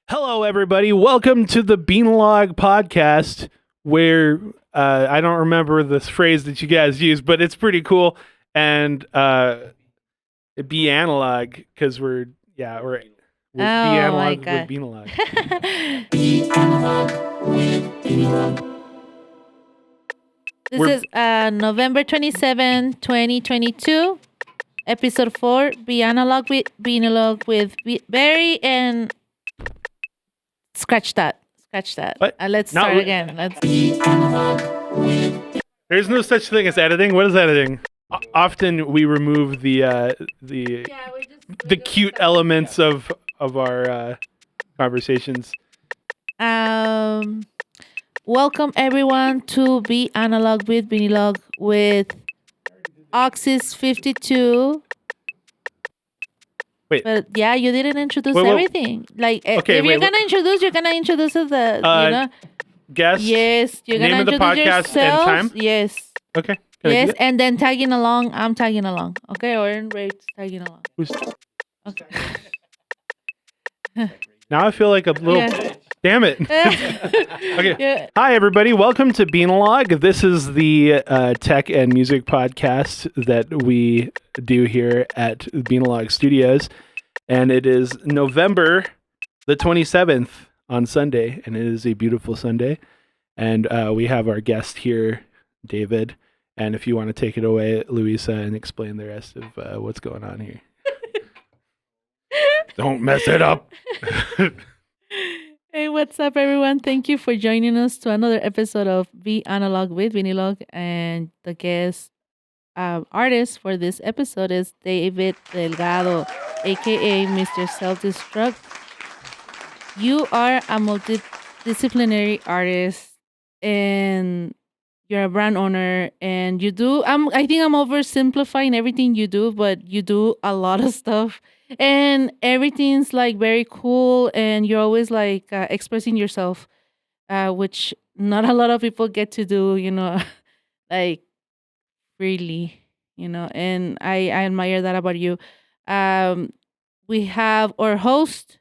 Hello, everybody. Welcome to the Beanalog podcast, where I don't remember this phrase that you guys use, but it's pretty cool. And be analog because we're be my analog with God. Beanalog. This We're- is November 27, 2022, episode 4, Beanalog with Barry and... Scratch that. What? Let's No, start we- again. There's no such thing as editing. What is editing? Often we remove the cute elements of our conversations. Welcome everyone to Beanalog with Beanalog with Oxys 52. Wait. But yeah, you didn't introduce Wait, everything. Like, okay, if wait, you're gonna introduce, you're gonna introduce the, Guest. Yes, you're name gonna of the introduce podcast and yourselves. time? Yes. Okay. Can I do Yes, that? and then tagging along. I'm tagging along. Okay, or in Ray's tagging along. Okay. Now I feel like a little. Yeah. Damn it. Okay. Yeah. Hi, everybody. Welcome to Beanalog. This is the tech and music podcast that we do here at Beanalog Studios. And it is November the 27th on Sunday. And it is a beautiful Sunday. And we have our guest here, David. And if you want to take it away, Louisa, and explain the rest of what's going on here. Don't mess it up. Hey, what's up, everyone? Thank you for joining us to another episode of Beanalog with Beanalog. And the guest artist for this episode is David Delgado, a.k.a. Mr. Self-Destruct. You are a multidisciplinary artist and you're a brand owner, and you do, I think I'm oversimplifying everything you do, but you do a lot of stuff. And everything's like very cool, and you're always like expressing yourself, which not a lot of people get to do, like freely, and I admire that about you. We have our host,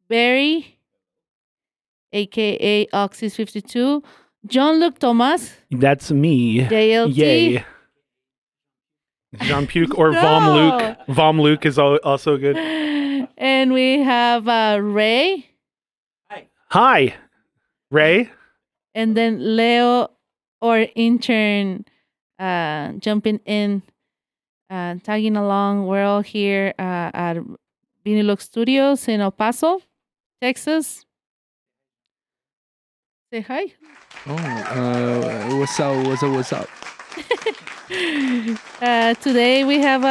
Barry, aka Oxys 52, Jean-Luc Thomas, That's me. JLT. Yay. Jean Puke or No. Vom Luke. Vom Luke is also good. And we have Ray, Hi, Ray. and then Leo, our intern, jumping in, tagging along. We're all here at Beanalog Studios in El Paso, Texas. Say hi. What's up? Today we have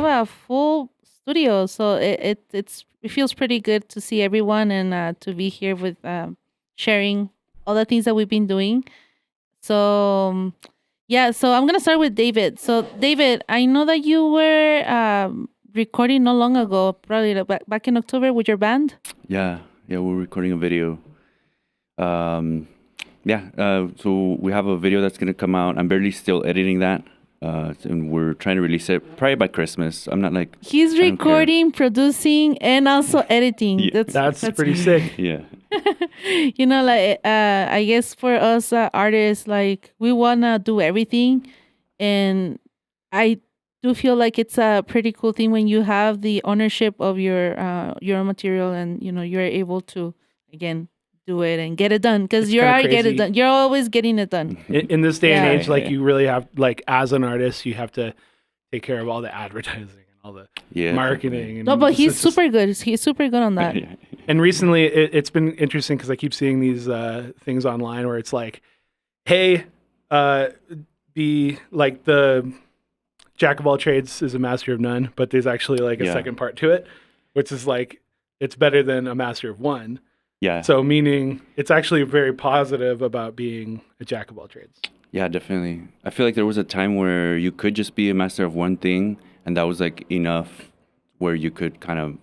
a full studio, so it feels pretty good to see everyone and to be here with sharing all the things that we've been doing. So so I'm gonna start with David. So David, I know that you were recording not long ago, probably back in October with your band. Yeah, we're recording a video. So we have a video that's gonna come out. I'm barely still editing that, and we're trying to release it probably by Christmas. I'm not like He's I don't care. recording, producing, and also editing. Yeah, That's pretty sick. Yeah, I guess for us artists, like we wanna do everything, and I do feel like it's a pretty cool thing when you have the ownership of your own material, and you're able to again do it and get it done because It's you're kinda already get it crazy. done. You're always getting it done. In this day and Yeah. age, like you really have, like as an artist, you have to take care of all the advertising and all the yeah. marketing. And No, but he's it's just- super good. He's super good on that. Yeah. And recently, it's been interesting because I keep seeing these things online where it's like, hey, be like the jack of all trades is a master of none, but there's actually like a Yeah. second part to it, which is like it's better than a master of one. Yeah. So meaning it's actually very positive about being a jack of all trades. Yeah, definitely. I feel like there was a time where you could just be a master of one thing, and that was like enough where you could kind of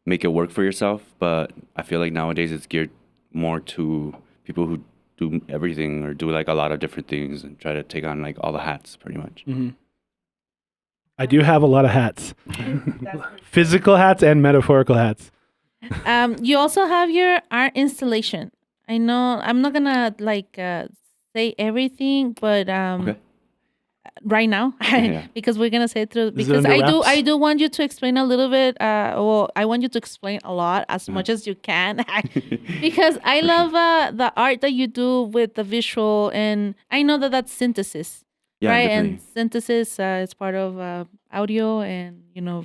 make it work for yourself. But I feel like nowadays it's geared more to people who do everything or do like a lot of different things and try to take on like all the hats pretty much. Mm-hmm. I do have a lot of hats, physical hats and metaphorical hats. You also have your art installation. I know I'm not gonna say everything, but Okay. right now Yeah. because we're gonna say it through Is it because under I wraps? do want you to explain a little bit. Well, I want you to explain a lot as much as you can because I For sure. love the art that you do with the visual, and I know that that's synthesis, Yeah, right? And definitely. synthesis is part of audio and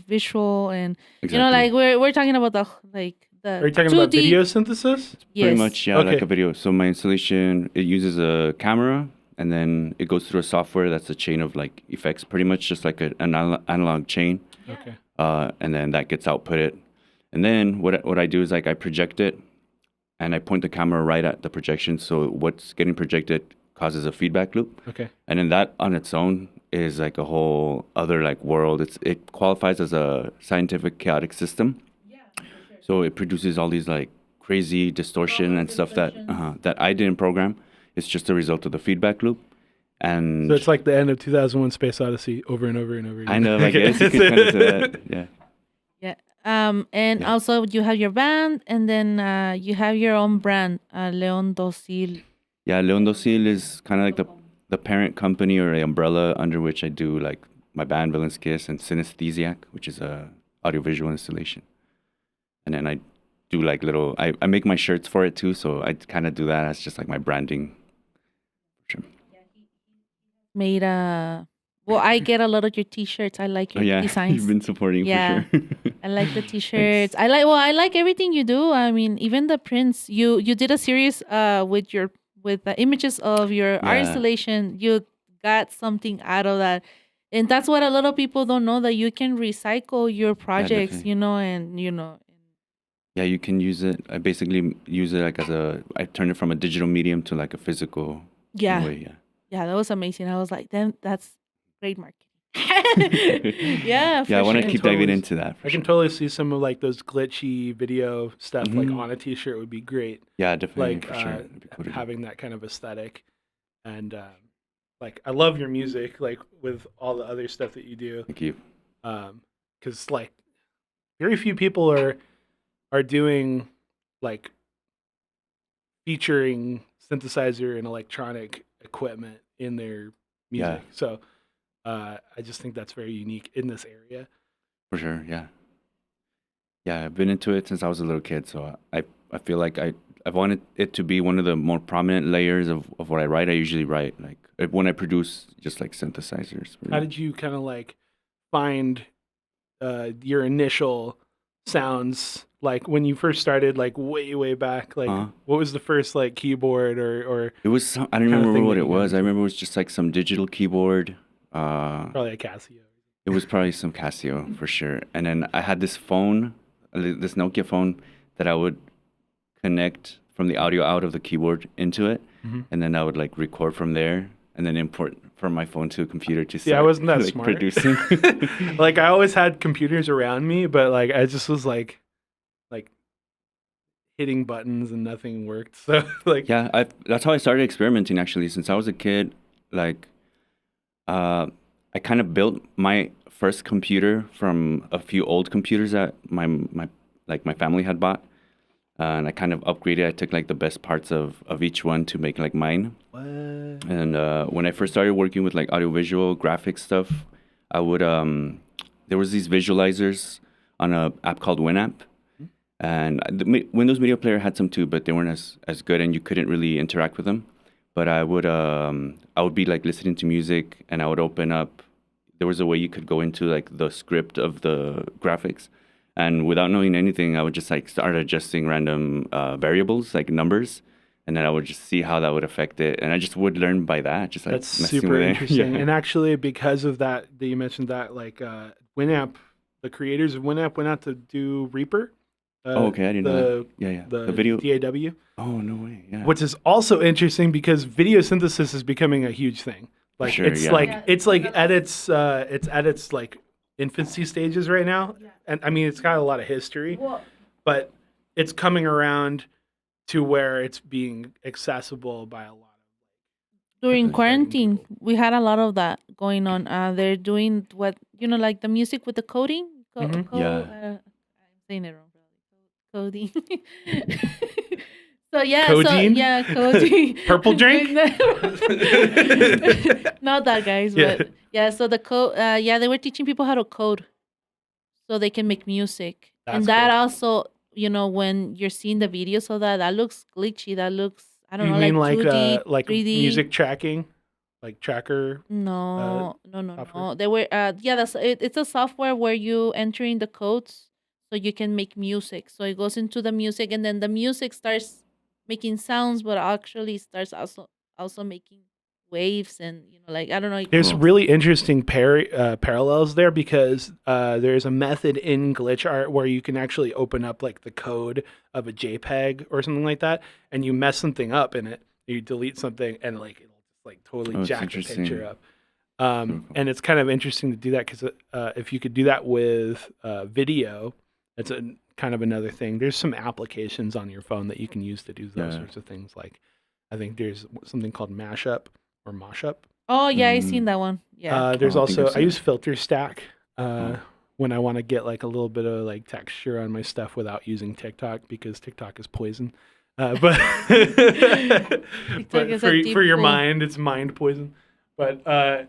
visual, and Exactly. like we're talking about the Are you talking about 2D. video synthesis? Pretty Yes. much, yeah, like Okay. a video. So my installation, it uses a camera and then it goes through a software that's a chain of like effects, pretty much just like an analog chain. Okay. And then that gets outputted. And then what I do is like I project it and I point the camera right at the projection. So what's getting projected causes a feedback loop. Okay. And then that on its own is like a whole other like world. It qualifies as a scientific chaotic system. So it produces all these like crazy distortion and stuff that I didn't program. It's just a result of the feedback loop. And So it's like the end of 2001: Space Odyssey over and over and over again. kind of, I guess you could kind of say that. Yeah. Yeah. And Yeah. also you have your band, and then you have your own brand, Leon Docil. Yeah, Leon Docil is kind of like the parent company or the umbrella under which I do like my band Villain's Kiss and Synesthesiac, which is a audiovisual installation. And then I do like I make my shirts for it too, so I kind of do that as just like my branding. Sure. Made well, I get a lot of your T-shirts. I like Oh your yeah, designs. you've been supporting Yeah. for sure. I like the Thanks. T-shirts. I like everything you do. I mean, even the prints. You did a series with the images of your art Yeah, installation. You got something out of that. And that's what a lot of people don't know, that you can recycle your yeah, projects, definitely. and Yeah, you can use it. I basically use it like I turn it from a digital medium to like a physical in a yeah. way. Yeah. Yeah, that was amazing. I was like, damn, that's great marketing. Yeah, Yeah, I for want to sure. keep diving Totally. into that for I can sure. totally see some of like those glitchy video stuff like Hmm. on a t-shirt would be great. Yeah, definitely Like for sure. It'd be cool to do. having that kind of aesthetic. And like I love your music, like with all the other stuff that you do. Thank you. Because like very few people are doing like featuring synthesizer and electronic equipment in their music. Yeah, So I just think that's very unique in this area. for sure. Yeah. Yeah, I've been into it since I was a little kid, so I feel like I wanted it to be one of the more prominent layers of what I write. I usually write like when I produce just like synthesizers. How did you kind of like find your initial sounds, like when you first started, like way back? Like Uh, what was the first like keyboard or it was some, I don't kind of remember thing what that it you got was. I into? remember it was just like some digital keyboard. Probably a Casio. It was probably some Casio for sure. And then I had this phone, this Nokia phone that I would connect from the audio out of the keyboard into it, Mm-hmm. and then I would like record from there, and then import from my phone to a computer to See, I start wasn't that like smart. producing. Like I always had computers around me, but like I just was like hitting buttons and nothing worked. So like Yeah, that's how I started experimenting actually. Since I was a kid, like I kind of built my first computer from a few old computers that my family had bought. And I kind of upgraded. I took like the best parts of each one to make like mine. what? And when I first started working with like audiovisual graphic stuff, I would there was these visualizers on a app called WinApp, and the Windows Media Player had some too, but they weren't as good, and you couldn't really interact with them. But I would be like listening to music, and I would open up. There was a way you could go into like the script of the graphics, and without knowing anything, I would just like start adjusting random variables like numbers, and then I would just see how that would affect it, and I just would learn by that. Just like That's messing super with it. interesting. Yeah. And actually, because of that you mentioned that, like WinApp, the creators of WinApp went out to do Reaper. Oh, okay, I didn't know that. Yeah, yeah. The video. DAW, Oh, no way. Yeah. which is also interesting because video synthesis is becoming a huge thing. Like sure, it's yeah. like Yeah, it's like at its like infancy stages right now. And I mean it's got a lot of history, but it's coming around to where it's being accessible by a lot during Definitely. quarantine, people. we had a lot of that going on. They're doing what like the music with the coding. Mhm. Yeah. I'm saying it wrong. coding. So yeah, Codeine? codeine. Purple drink? Not that, guys, Yeah. but yeah. So the code, they were teaching people how to code so they can make music, That's and that cool. also, when you're seeing the videos of that looks glitchy. That looks, I don't You know, mean like 2D, like 3D. music tracking, like tracker? No, software? no. They were, it's a software where you enter in the codes so you can make music. So it goes into the music, and then the music starts making sounds, but actually starts also making waves, and like, I don't know. There's Cool. really interesting parallels there because there's a method in glitch art where you can actually open up like the code of a JPEG or something like that, and you mess something up in it. You delete something, and like it'll just like totally Oh, it's jack the interesting. picture up. Very cool. And it's kind of interesting to do that because if you could do that with video, it's a kind of another thing. There's some applications on your phone that you can use to do those Yeah. sorts of things. Like I think there's something called Mashup or Moshup. Oh yeah, I Mm. seen that one. Yeah. There's Oh, I think also I've I seen use Filter Stack Oh. when I want to get like a little bit of like texture on my stuff without using TikTok because TikTok is poison. But TikTok is a deep for your pool. mind, it's mind poison. But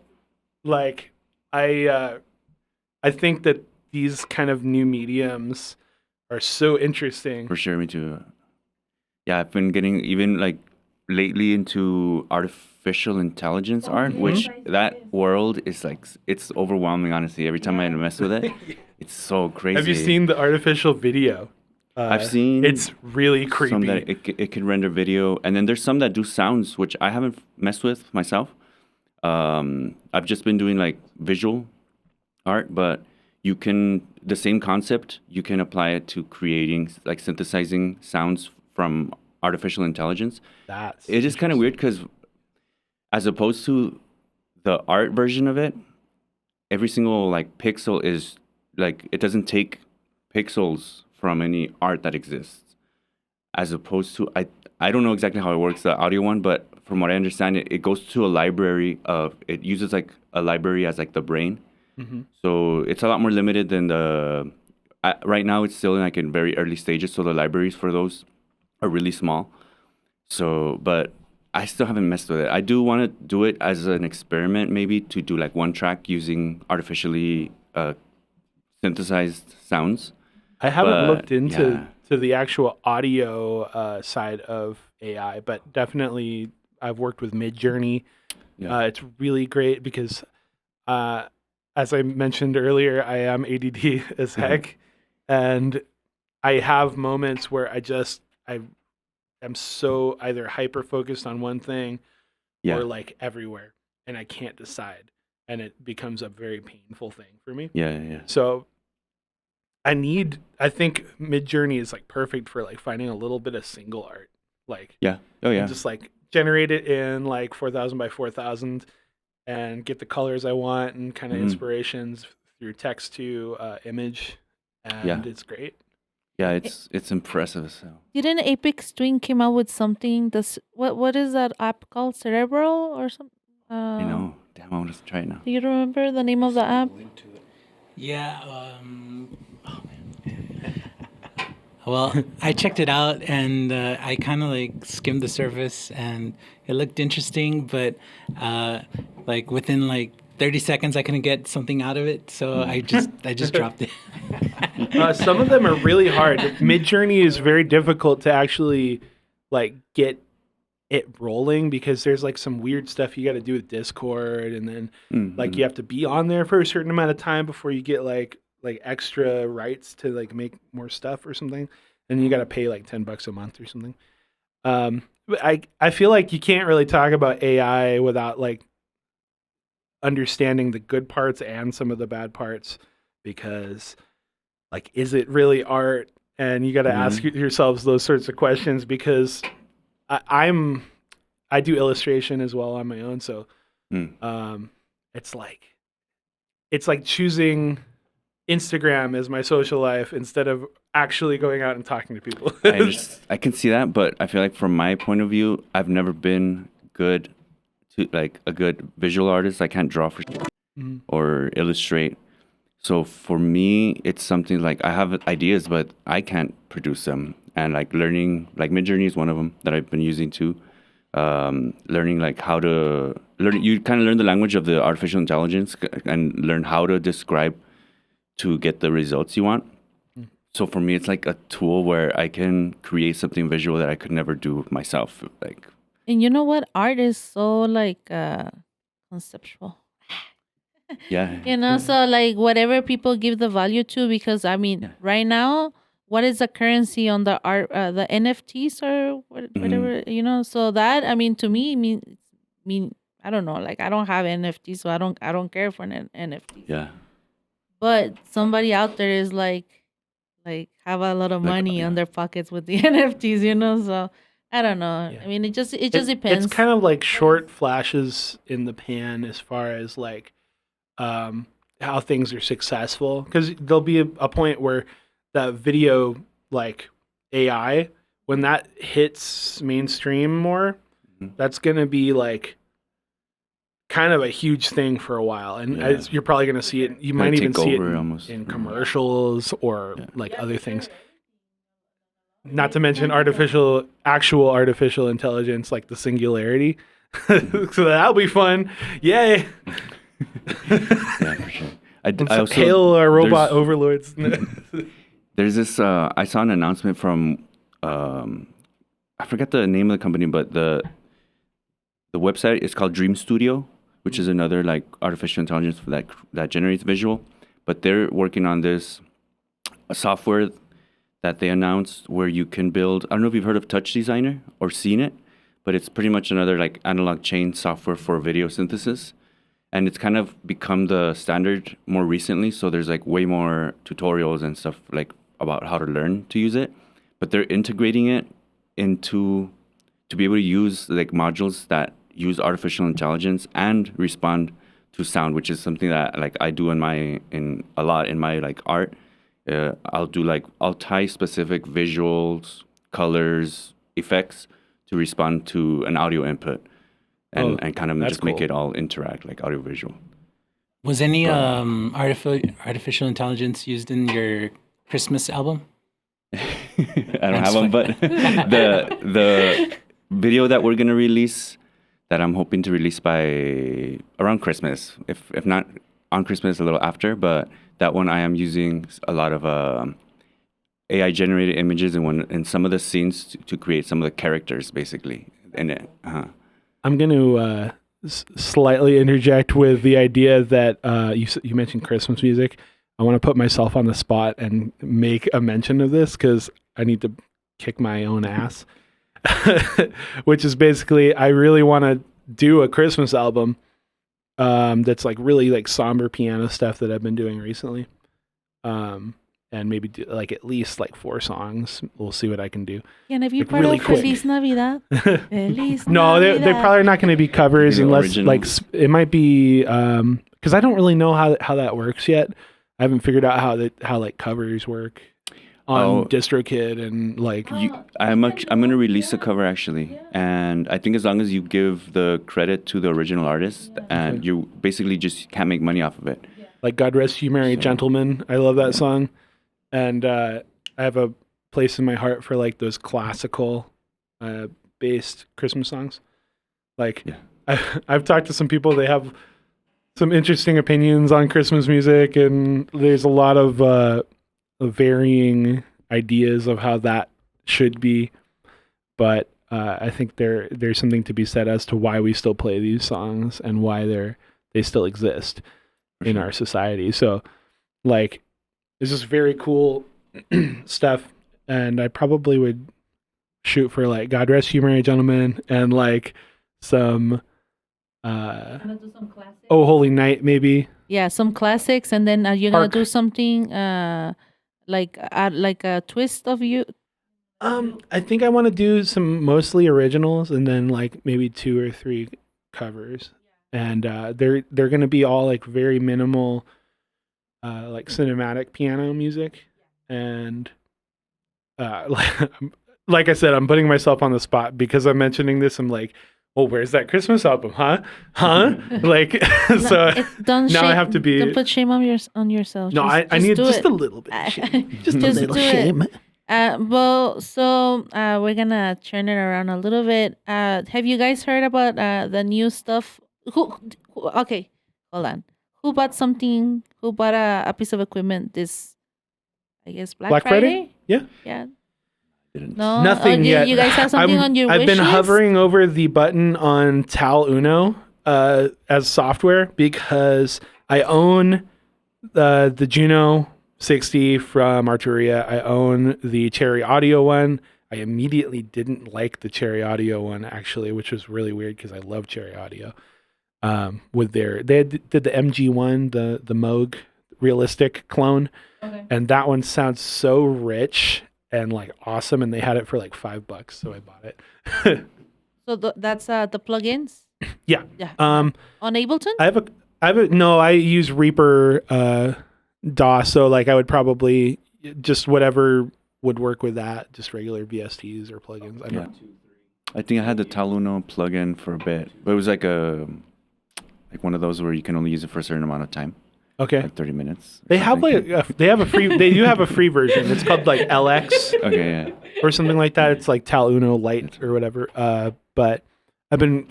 like I think that these kind of new mediums are so interesting. For sure, me too. Yeah, I've been getting even like lately into artificial intelligence art, which that world is like it's overwhelming. Honestly, every time I mess with it, it's so crazy. Have you seen the artificial video? I've seen It's really creepy. some that it can render video, and then there's some that do sounds, which I haven't messed with myself. I've just been doing like visual art, but you can the same concept you can apply it to creating like synthesizing sounds from artificial intelligence. It is kind of weird because as opposed to the art version of it, every single like pixel is like it doesn't take pixels from any art that exists. As opposed to I don't know exactly how it works the audio one, but from what I understand it goes to a library of it uses like a library as like the brain. Mm-hmm. So it's a lot more limited than the right now it's still in like in very early stages, so the libraries for those are really small. So but I still haven't messed with it. I do want to do it as an experiment, maybe to do like one track using artificially synthesized sounds. I haven't But, looked into yeah. to the actual audio side of AI, but definitely I've worked with Midjourney. Yeah. It's really great because, as I mentioned earlier, I am ADD as heck, and I have moments where I am so either hyper focused on one thing Yeah. or like everywhere, and I can't decide, and it becomes a very painful thing for me. Yeah. So I think Midjourney is like perfect for like finding a little bit of single art, like Yeah. Oh yeah. and just like generate it in like 4,000 by 4,000 and get the colors I want and kind of Mhm. inspirations through text to image, and Yeah. it's great. Yeah, it's impressive. So Didn't Apex Twin came out with something? What is that app called? Cerebral or something? I know. Damn, I want to try it now. Do you remember the name of the app? Yeah. Oh man. Well, I checked it out and I kind of like skimmed the surface and it looked interesting, but like within like 30 seconds I couldn't get something out of it, so I just dropped it. Some of them are really hard. Midjourney is very difficult to actually like get it rolling because there's like some weird stuff you got to do with Discord, and then like you have to be on there for a certain amount of time before you get like extra rights to like make more stuff or something, and you got to pay like $10 a month or something. But I feel like you can't really talk about AI without like understanding the good parts and some of the bad parts, because like, is it really art? And you got to ask yourselves those sorts of questions, because I do illustration as well on my own. So it's like choosing Instagram as my social life instead of actually going out and talking to people. I can see that, but I feel like from my point of view, I've never been good to like a good visual artist. I can't draw for or illustrate. So for me, it's something like I have ideas, but I can't produce them. And like learning, like Midjourney is one of them that I've been using too. Learning like how to learn, you kind of learn the language of the artificial intelligence and learn how to describe to get the results you want. So for me, it's like a tool where I can create something visual that I could never do myself. Like, And you know what? Art is so like conceptual. yeah, You know, so like whatever people give the value to, because I mean, Yeah. right now, what is the currency on the art, the NFTs or whatever, you know? So that, I mean, to me, mean, I don't know, like I don't have NFTs, so I don't care for an NFT. yeah, But somebody out there is like have a lot of Like, money on yeah. their pockets with the NFTs, you know? So I don't know. Yeah. I mean, it just depends. It's kind of like short flashes in the pan as far as like how things are successful, because there'll be a point where that video like AI, when that hits mainstream more, Mhm. that's gonna be like kind of a huge thing for a while, and Yeah. you're probably gonna see it. You Gonna might even take see it over almost. in Mhm. commercials or Yeah. like other things. Not to mention actual artificial intelligence, like the singularity. So that'll be fun. Yay! Yeah, for sure. I also Hail our robot there's- overlords. There's this. I saw an announcement from. I forget the name of the company, but the website is called Dream Studio, which is another like artificial intelligence that generates visual. But they're working on this a software that they announced where you can build. I don't know if you've heard of Touch Designer or seen it, but it's pretty much another like analog chain software for video synthesis. And it's kind of become the standard more recently. So there's like way more tutorials and stuff like about how to learn to use it. But they're integrating it into to be able to use like modules that use artificial intelligence and respond to sound, which is something that like I do in a lot in my like art. I'll tie specific visuals, colors, effects to respond to an audio input, and kind of that's just make cool. it all interact like audio visual. Was any artificial intelligence used in your Christmas album? I don't have them, but the video that we're gonna release, that I'm hoping to release by around Christmas, if not on Christmas, a little after. But that one I am using a lot of AI generated images in some of the scenes to create some of the characters basically in it. I'm going to slightly interject with the idea that you mentioned Christmas music. I want to put myself on the spot and make a mention of this because I need to kick my own ass. Which is basically, I really want to do a Christmas album that's like really like somber piano stuff that I've been doing recently. And maybe do like at least like 4 songs. We'll see what I can do. Can have you like, part really of quick. Feliz Navidad? Feliz No, they're Navidad. probably not going to be covers Maybe unless like originals. it might be because I don't really know how that works yet. I haven't figured out how like covers work on DistroKid and like I'm gonna release a cover actually, and I think as long as you give the credit to the original artist, and you basically just can't make money off of it. like God Rest You Merry Gentlemen. I love that song, and I have a place in my heart for like those classical based Christmas songs. Like I've talked to some people; they have some interesting opinions on Christmas music, and there's a lot of varying ideas of how that should be. But I think there's something to be said as to why we still play these songs and why they still exist in our society. So, like, it's just very cool stuff, and I probably would shoot for like God Rest You Merry Gentlemen and like some Oh Holy Night maybe. Yeah, some classics, and then you're gonna Hark. do something like a twist of you. I think I want to do some mostly originals and then like maybe 2 or 3 covers. And they're going to be all like very minimal like cinematic piano music, and like I said, I'm putting myself on the spot because I'm mentioning this. I'm like, oh, where's that Christmas album? Huh? Like, so Don't now I have to be. Don't put shame on yourself. No, I need do just it. a little bit of shame. Just a Just little do it. shame. Well, so we're gonna turn it around a little bit. Have you guys heard about the new stuff? Okay, hold on. Who bought something? Who bought a piece of equipment this? I guess Black Friday. Yeah. Yeah. Didn't. No. Nothing yet. You guys have something on your I've wish been list? hovering over the button on Tal Uno as software because I own the Juno 60 from Arturia. I own the Cherry Audio one. I immediately didn't like the Cherry Audio one actually, which was really weird because I love Cherry Audio. Did the MG1, the Moog realistic clone, and that one sounds so rich and like awesome, and they had it for like $5, so I bought it. So that's the plugins. Yeah. Yeah. On Ableton. I use Reaper DAW, so like I would probably just whatever would work with that, just regular VSTs or plugins. I think I had the Taluno plugin for a bit, but it was like one of those where you can only use it for a certain amount of time. Okay. Like 30 minutes. They have they do have a free version. It's called like LX Okay, yeah. or something like that. It's like Tal Uno Lite or whatever. But I've been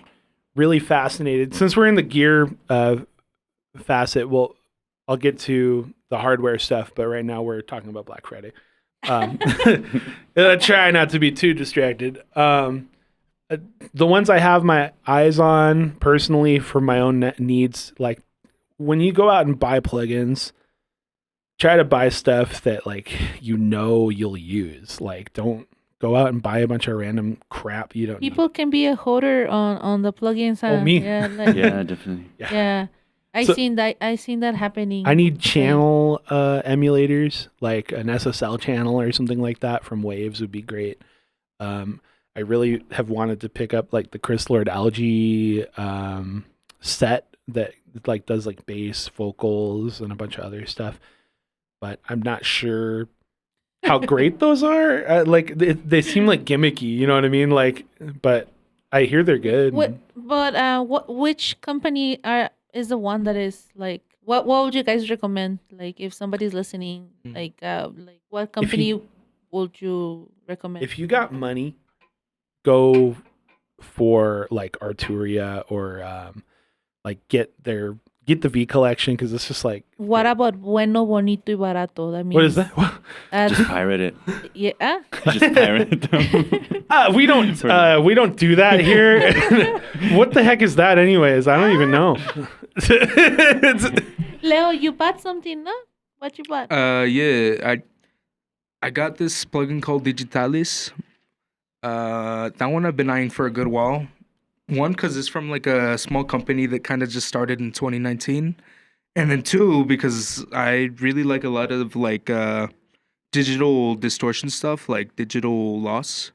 really fascinated since we're in the gear facet. Well, I'll get to the hardware stuff, but right now we're talking about Black Friday. I try not to be too distracted. The ones I have my eyes on personally for my own needs, like when you go out and buy plugins, try to buy stuff that like you'll use. Like don't go out and buy a bunch of random crap you don't People need. can be a hoarder on the plugins. Oh, me. Yeah. Like, Yeah, definitely. yeah. I So- seen that happening. I need channel emulators, like an SSL channel or something like that from Waves would be great. I really have wanted to pick up like the Chris Lord Algae set that like does like bass, vocals, and a bunch of other stuff, but I'm not sure how great those are. They seem like gimmicky, you know what I mean? Like, but I hear they're good. Which company is the one that is like? What would you guys recommend? Like, if somebody's listening, like what company would you recommend? If you got money, go for like Arturia or like get the V collection because it's just like. What about bueno, bonito y barato? That means What is that? Just pirate it. Yeah. Just pirate them. We don't do that here. What the heck is that, anyways? I don't even know. Leo, you bought something, no? What you bought? Yeah, I got this plugin called Digitalis. That one I've been eyeing for a good while. One, because it's from like a small company that kind of just started in 2019. And then two, because I really like a lot of like digital distortion stuff, like digital loss.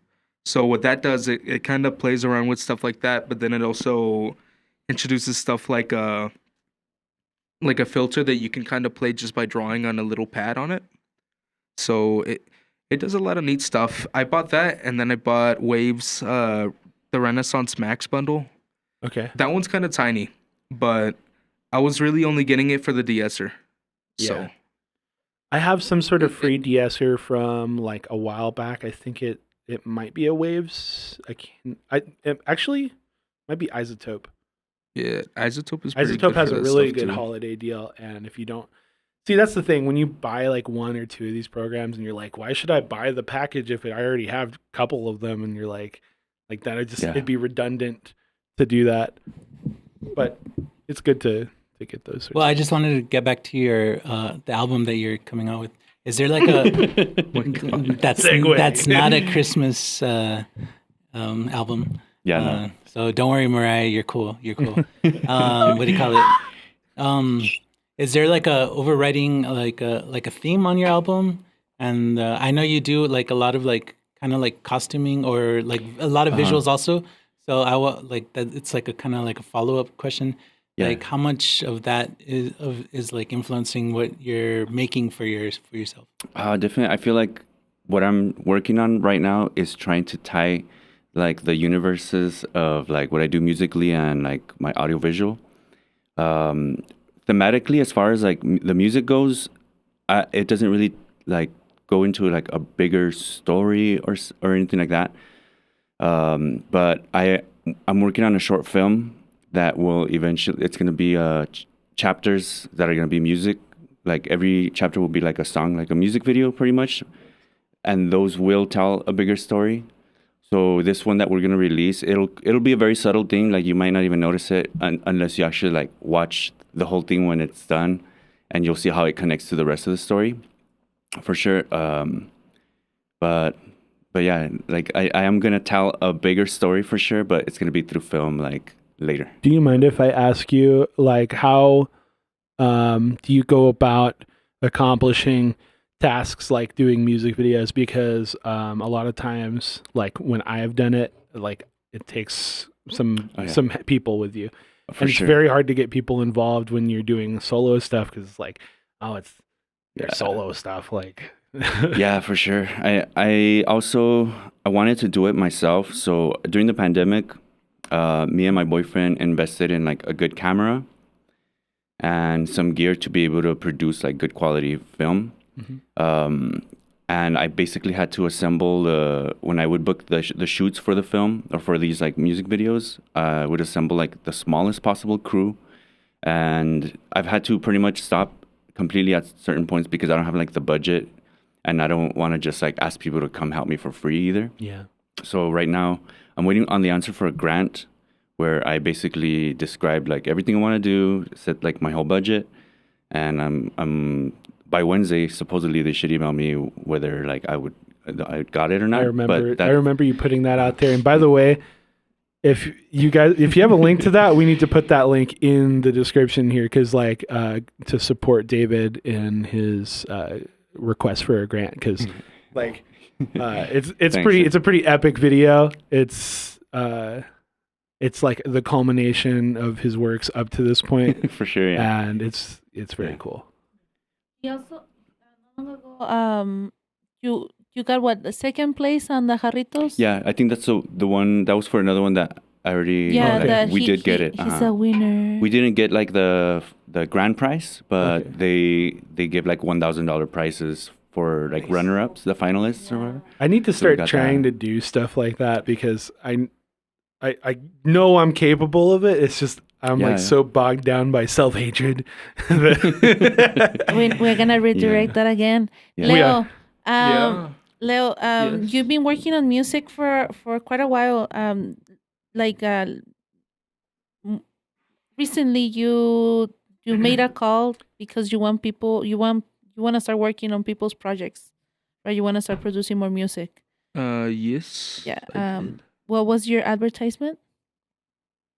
So what that does, it kind of plays around with stuff like that, but then it also introduces stuff like a filter that you can kind of play just by drawing on a little pad on it. So it does a lot of neat stuff. I bought that, and then I bought Waves, the Renaissance Max bundle. Okay. That one's kind of tiny, but I was really only getting it for the de-esser. Yeah. So I have some sort of free de-esser from like a while back. I think it might be a Waves. It actually might be Isotope. yeah, Isotope is pretty Isotope good has for a that really stuff, good too. holiday deal, and if you don't see, that's the thing. When you buy like one or two of these programs, and you're like, why should I buy the package if I already have a couple of them? And you're like that. It'd be redundant to do that. But it's good to get those. Well, I just wanted to get back to your the album that you're coming out with. Is there like a that's Segue. that's not a Christmas album? Yeah, no. So don't worry, Mariah. You're cool. You're cool. What do you call it? Is there like a overriding like a theme on your album? And I know you do like a lot of like kind of like costuming or like a lot of visuals also. So I want like that. It's like a kind of like a follow up question. Yeah. Like how much of that is like influencing what you're making for yourself? Definitely. I feel like what I'm working on right now is trying to tie like the universes of like what I do musically and like my audiovisual. Thematically, as far as like the music goes, it doesn't really like go into like a bigger story or anything like that. But I'm working on a short film that will eventually, it's going to be chapters that are going to be music. Like every chapter will be like a song, like a music video pretty much. And those will tell a bigger story. So this one that we're going to release, it'll be a very subtle thing. Like you might not even notice it unless you actually like watch the whole thing when it's done, and you'll see how it connects to the rest of the story for sure. But yeah, like I am going to tell a bigger story for sure, but it's going to be through film like later. Do you mind if I ask you, like, how do you go about accomplishing tasks like doing music videos? Because a lot of times, like when I have done it, like it takes some people with you, For and it's sure. very hard to get people involved when you're doing solo stuff because it's like, oh, it's their solo stuff, like. Yeah, for sure. I also I wanted to do it myself. So during the pandemic, me and my boyfriend invested in like a good camera and some gear to be able to produce like good quality film. And I basically had to assemble when I would book the shoots for the film or for these like music videos, I would assemble like the smallest possible crew. And I've had to pretty much stop completely at certain points because I don't have like the budget, and I don't want to just like ask people to come help me for free either. Yeah. So right now I'm waiting on the answer for a grant where I basically described like everything I want to do, set like my whole budget, and I'm by Wednesday supposedly they should email me whether like I got it or not. I remember you putting that out there. And by the way, if you have a link to that, we need to put that link in the description here, because like to support David in his request for a grant, because like it's it's a pretty epic video. It's like the culmination of his works up to this point. For sure, yeah. And it's very cool. He also, not long ago, you got what, the second place on the Jarritos? Yeah, I think that's the one that was for another one that I already we did get it. He's a winner. We didn't get like the grand prize, but they give like $1,000 prizes for like runner-ups, the finalists or whatever. I need to start trying to do stuff like that, because I know I'm capable of it. It's just I'm so bogged down by self-hatred. We're gonna redirect that again. Yeah. Leo, Leo, Yes. you've been working on music for quite a while. Recently you made a call because you want to start working on people's projects, right? You want to start producing more music. Yes. Yeah. I did. What was your advertisement?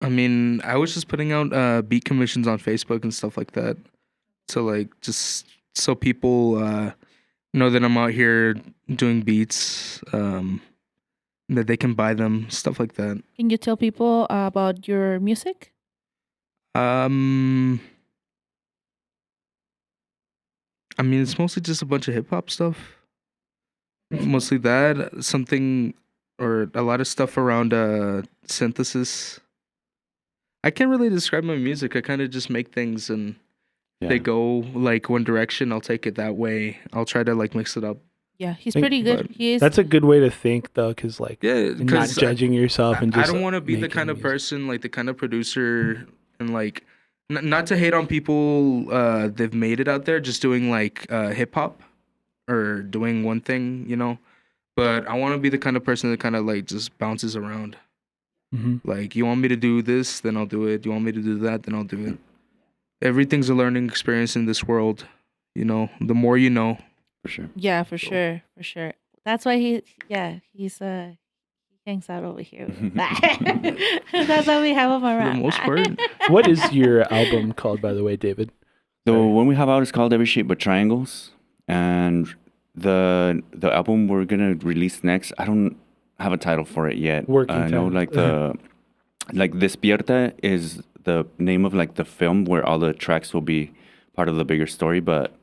I mean, I was just putting out beat commissions on Facebook and stuff like that. So like just so people know that I'm out here doing beats, that they can buy them, stuff like that. Can you tell people about your music? I mean, it's mostly just a bunch of hip hop stuff. Mostly that, something or a lot of stuff around synthesis. I can't really describe my music. I kind of just make things and they go like one direction. I'll take it that way. I'll try to like mix it up. Yeah, he's pretty good. He is. That's a good way to think, though, because like not judging yourself and just. I don't want to be the kind of person, like the kind of producer, and like not to hate on people they've made it out there just doing like hip hop or doing one thing, you know. But I want to be the kind of person that kind of like just bounces around. Mm-hmm. Like, you want me to do this, then I'll do it. You want me to do that, then I'll do it. Everything's a learning experience in this world, you know. The more you know. For sure. Yeah, for sure. That's why he hangs out over here. That's why we have him around. For the most part. What is your album called, by the way, David? The one we have out is called Every Shape But Triangles, and the album we're gonna release next, I don't have a title for it yet. I know like Despierta is the name of like the film where all the tracks will be part of the bigger story, but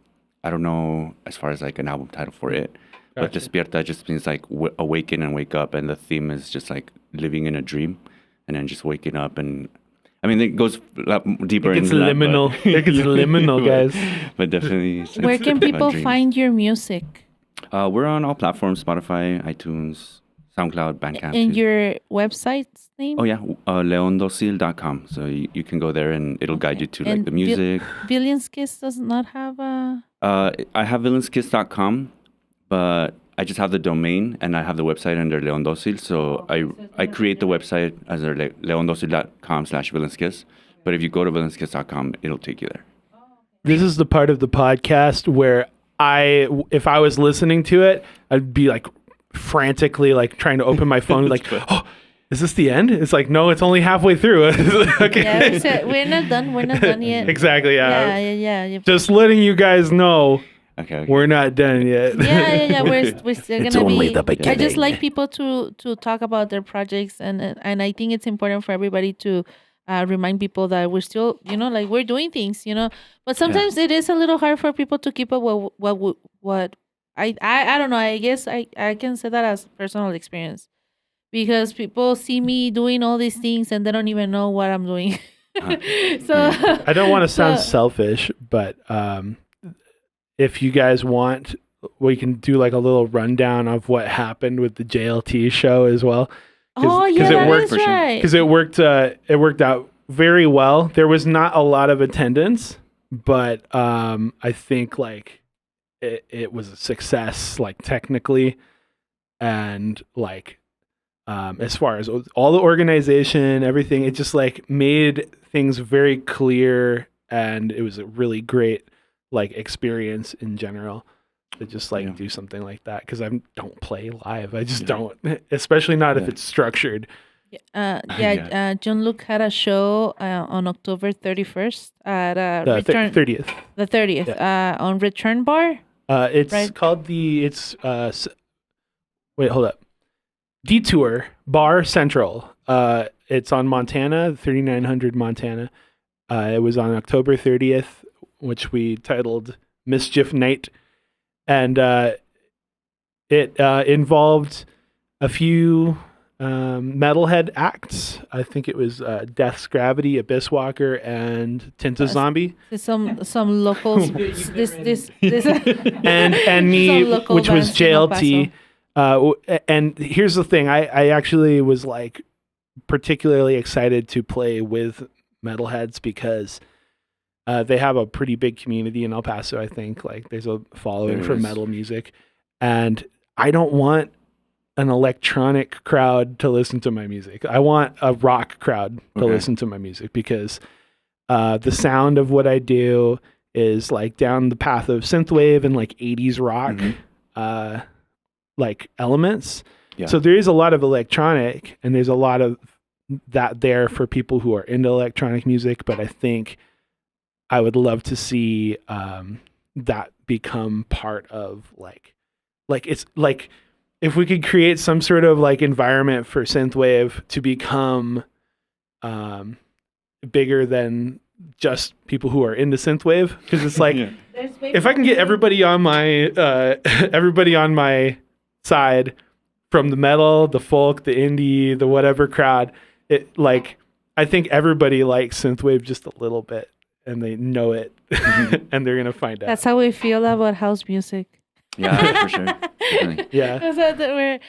I don't know as far as like an album title for it. But Gotcha. despierta just means like awaken and wake up, and the theme is just like living in a dream, and then just waking up. And I mean, it goes a lot deeper It's into that, liminal. but- It's liminal, guys. But definitely, Where it's can about people dreams. find your music? We're on all platforms: Spotify, iTunes, SoundCloud, Bandcamp. And too. your website's name? Oh yeah, leondosil.com. So you can go there and it'll guide Okay. you to like And the music. Billions Kiss does not have a. I have villainskiss.com, but I just have the domain and I have the website under Leondosil. So I create the website as leondosil.com/villainskiss. But if you go to villainskiss.com, it'll take you there. This is the part of the podcast where if I was listening to it, I'd be like frantically like trying to open my phone, like, oh, is this the end? It's like, no, it's only halfway through. Okay. Yeah, we're not done. We're not done yet. Exactly. Yeah. Yeah. Just letting you guys know Okay. we're not done yet. Yeah. We're still It's gonna only be. the I beginning. just like people to talk about their projects, and I think it's important for everybody to remind people that we're still, like we're doing things, But sometimes it is a little hard for people to keep up what I don't know. I guess I can say that as personal experience because people see me doing all these things and they don't even know what I'm doing. So I don't want to sound so- selfish, but if you guys want, we can do like a little rundown of what happened with the JLT show as well. Oh yeah, it that worked is for sure. right. Because it worked out very well. There was not a lot of attendance, but I think like it was a success, like technically, and like as far as all the organization, everything, it just like made things very clear, and it was a really great like experience in general. To just like do something like that, because I don't play live. I just don't, especially not if it's structured. John Luke had a show on October 31st at The Return 30th. the 30th on Return Bar. It's Right. called wait, hold up. Detour Bar Central. It's on Montana, 3900 Montana. It was on October 30th, which we titled Mischief Night. And it involved a few metalhead acts. I think it was Death's Gravity, Abyss Walker, and Tinta Zombie. Some locals. this and me, Some local which was bands in El JLT. And here's the thing: I actually was like particularly excited to play with metalheads because they have a pretty big community in El Paso. I think like there's a following There for is. metal music, and I don't want an electronic crowd to listen to my music. I want a rock crowd to Okay. listen to my music because the sound of what I do is like down the path of synthwave and like 80s rock like elements. Yeah. So there is a lot of electronic, and there's a lot of that there for people who are into electronic music, but I think I would love to see that become part of like it's like if we could create some sort of like environment for synthwave to become bigger than just people who are into synthwave, because it's like if I can get everybody on my side, from the metal, the folk, the indie, the whatever crowd, it like I think everybody likes synthwave just a little bit, and they know it, and they're gonna find out. That's how we feel about house music. Yeah, for sure. Definitely. Yeah. So that we're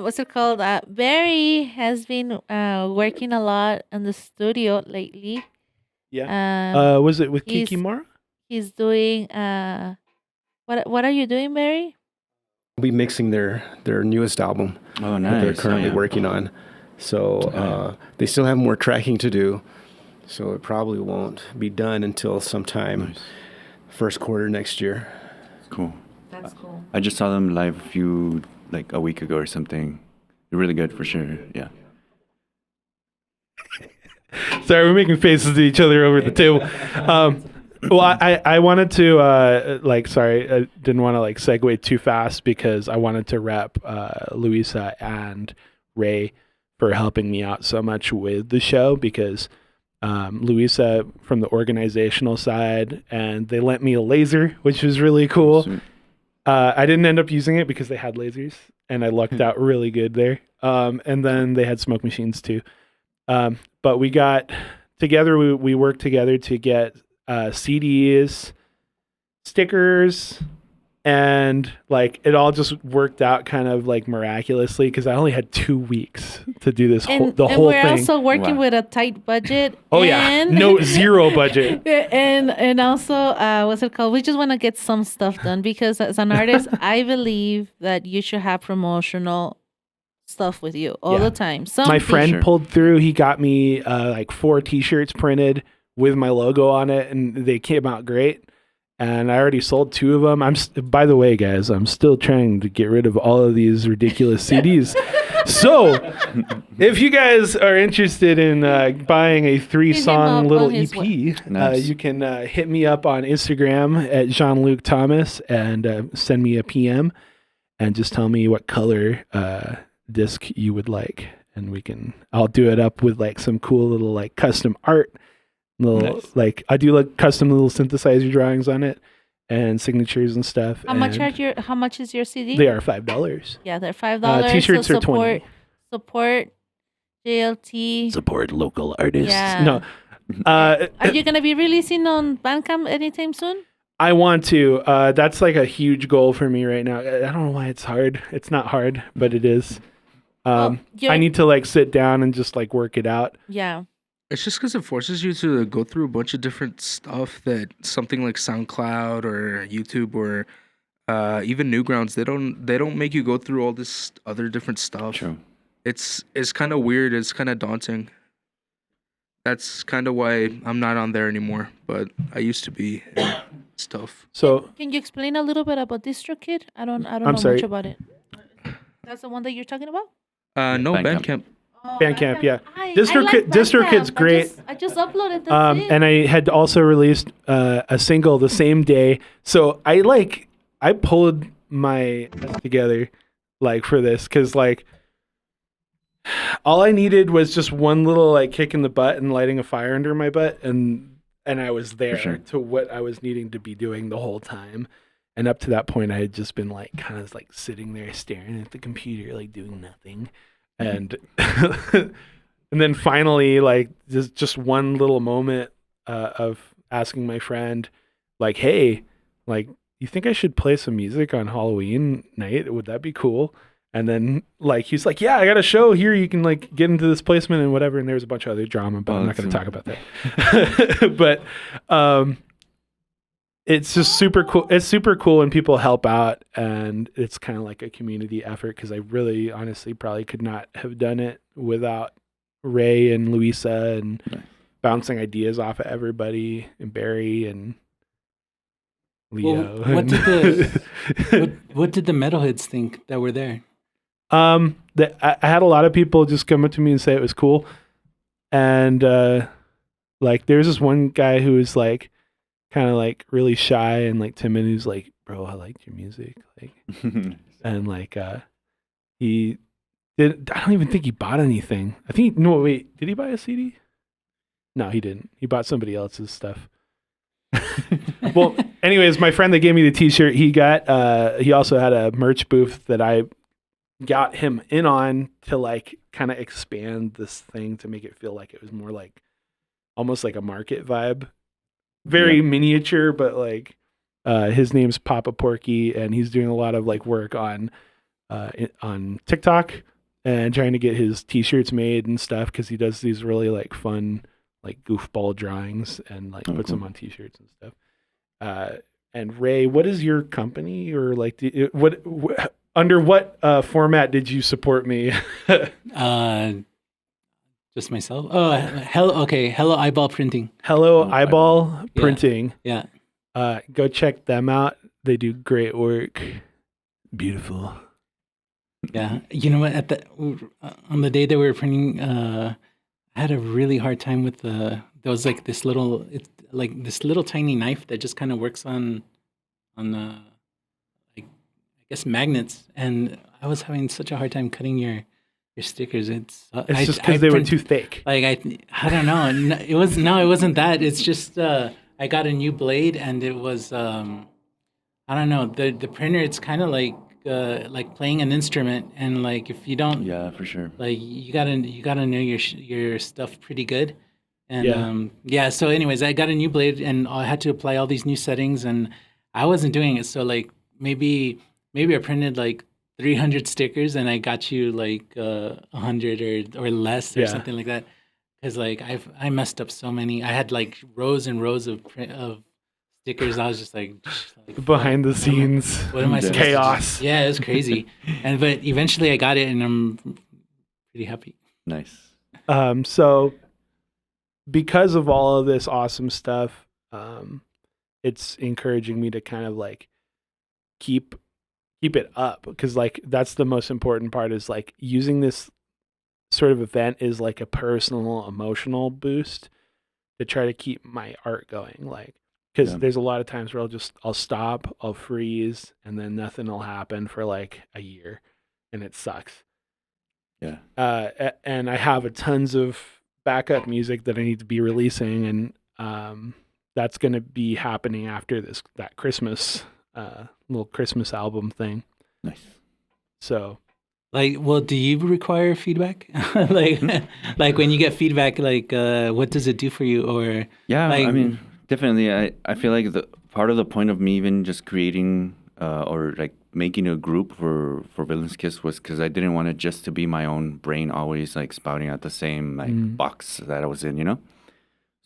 what's it called? Barry has been working a lot in the studio lately. Yeah. Was it with he's- Kikimora? He's doing what are you doing, Barry? I'll be mixing their newest album Oh, that nice. they're currently Oh, yeah. working on. So they still have more tracking to do. So it probably won't be done until sometime Nice. first quarter next year. Cool. That's cool. I just saw them live a week ago or something. They're really good for sure. Yeah. Sorry, we're making faces at each other over the table. Well, I wanted to sorry, I didn't want to like segue too fast because I wanted to rep Luisa and Ray for helping me out so much with the show, because Luisa from the organizational side, and they lent me a laser, which was really cool. Sweet. I didn't end up using it because they had lasers, and I lucked out really good there. And then they had smoke machines too. But we got together, we worked together to get CDs, stickers, and like it all just worked out kind of like miraculously because I only had 2 weeks to do this whole And thing. we're also working Wow. with a tight budget. Oh yeah, and, no zero budget. and also what's it called? We just want to get some stuff done because as an artist, I believe that you should have promotional stuff with you all Yeah. the time. My friend Sure. pulled through. He got me like 4 T-shirts printed with my logo on it, and they came out great. And I already sold 2 of them. By the way, guys, I'm still trying to get rid of all of these ridiculous CDs. So, if you guys are interested in buying a 3-song up little on his EP, Nice. you can hit me up on Instagram at Jean-Luc Thomas and send me a PM and just tell me what color disc you would like, and I'll do it up with like some cool little like custom art. Nice. Like I do like custom little synthesizer drawings on it and signatures and stuff. How much and how much is your CD? They are $5. Yeah, they're $5. T-shirts so are 20. Support JLT. Support local artists. Yeah. No, Are you gonna be releasing on Bandcamp anytime soon? I want to. That's like a huge goal for me right now. I don't know why it's hard. It's not hard, but it is. I need to like sit down and just like work it out. Yeah. It's just because it forces you to go through a bunch of different stuff that something like SoundCloud or YouTube or even Newgrounds, they don't make you go through all this other different stuff. True. It's kind of weird. It's kind of daunting. That's kind of why I'm not on there anymore. But I used to be. And it's tough. So Can you explain a little bit about DistroKid? I don't I'm know sorry. much about it. That's the one that you're talking about? No, Bandcamp. Bandcamp. Oh, Bandcamp, yeah. I DistroKid- like DistroKid's Bandcamp. great. I just uploaded that. and I had also released a single the same day. So I pulled my ass together like for this because like all I needed was just one little like kick in the butt and lighting a fire under my butt, and I was there sure. to what I was needing to be doing the whole time. And up to that point, I had just been like kind of like sitting there staring at the computer, like doing nothing. And and then finally, like just one little moment of asking my friend, like, "Hey, like, you think I should play some music on Halloween night? Would that be cool?" And then like he's like, "Yeah, I got a show here. You can like get into this placement and whatever." And there's a bunch of other drama, but I'm not going to talk about that. But it's just super cool. It's super cool when people help out, and it's kind of like a community effort because I really, honestly, probably could not have done it without Ray and Luisa and Nice. bouncing ideas off of everybody and Barry and Leo. Well, what did the metalheads think that were there? I had a lot of people just come up to me and say it was cool, and like there's this one guy who was like kind of like really shy and like timid, who's like, "Bro, I liked your music," like, and like he did. I don't even think he bought anything. I think no, wait, did he buy a CD? No, he didn't. He bought somebody else's stuff. Well, anyways, my friend that gave me the T-shirt, he also had a merch booth that I got him in on to like kind of expand this thing to make it feel like it was more like almost like a market vibe. Very miniature, but like his name's Papa Porky, and he's doing a lot of like work on TikTok and trying to get his T-shirts made and stuff because he does these really like fun like goofball drawings and like puts them on T-shirts and stuff. And Ray, what is your company or like what under what format did you support me? Just myself. Oh, Hello Eyeball Printing. Hello Oh, Eyeball Yeah. Printing. Yeah. Go check them out. They do great work. Beautiful. Yeah, you know what? On the day that we were printing, I had a really hard time with there was like this little, it's like this little tiny knife that just kind of works on like I guess magnets, and I was having such a hard time cutting your your stickers. It's just because they were too thick. Like I don't know. It wasn't that. It's just I got a new blade and it was I don't know, the printer. It's kind of like playing an instrument, and like if you don't Yeah, for sure. like you gotta know your stuff pretty good. And Yeah. yeah. So anyways, I got a new blade and I had to apply all these new settings, and I wasn't doing it. So like maybe I printed like 300 stickers and I got you like 100 or less or Yeah. something like that. Because like I messed up so many. I had like rows and rows of stickers. I was just like Behind the scenes what am I supposed to do? chaos. Yeah, it was crazy. But eventually I got it, and I'm pretty happy. Nice. So because of all of this awesome stuff, it's encouraging me to kind of like keep it up, because like that's the most important part, is like using this sort of event is like a personal emotional boost to try to keep my art going, like because Yeah. there's a lot of times where I'll stop, I'll freeze, and then nothing will happen for like a year, and it sucks. Yeah. And I have tons of backup music that I need to be releasing, and that's going to be happening after that Christmas little Christmas album thing. Nice. So Like, well, do you require feedback? like, like when you get feedback, like, what does it do for you? Or Yeah, like, I mean, definitely. I feel like the part of the point of me even just creating or like making a group for Villain's Kiss was because I didn't want it just to be my own brain always like spouting out the same like box that I was in, you know.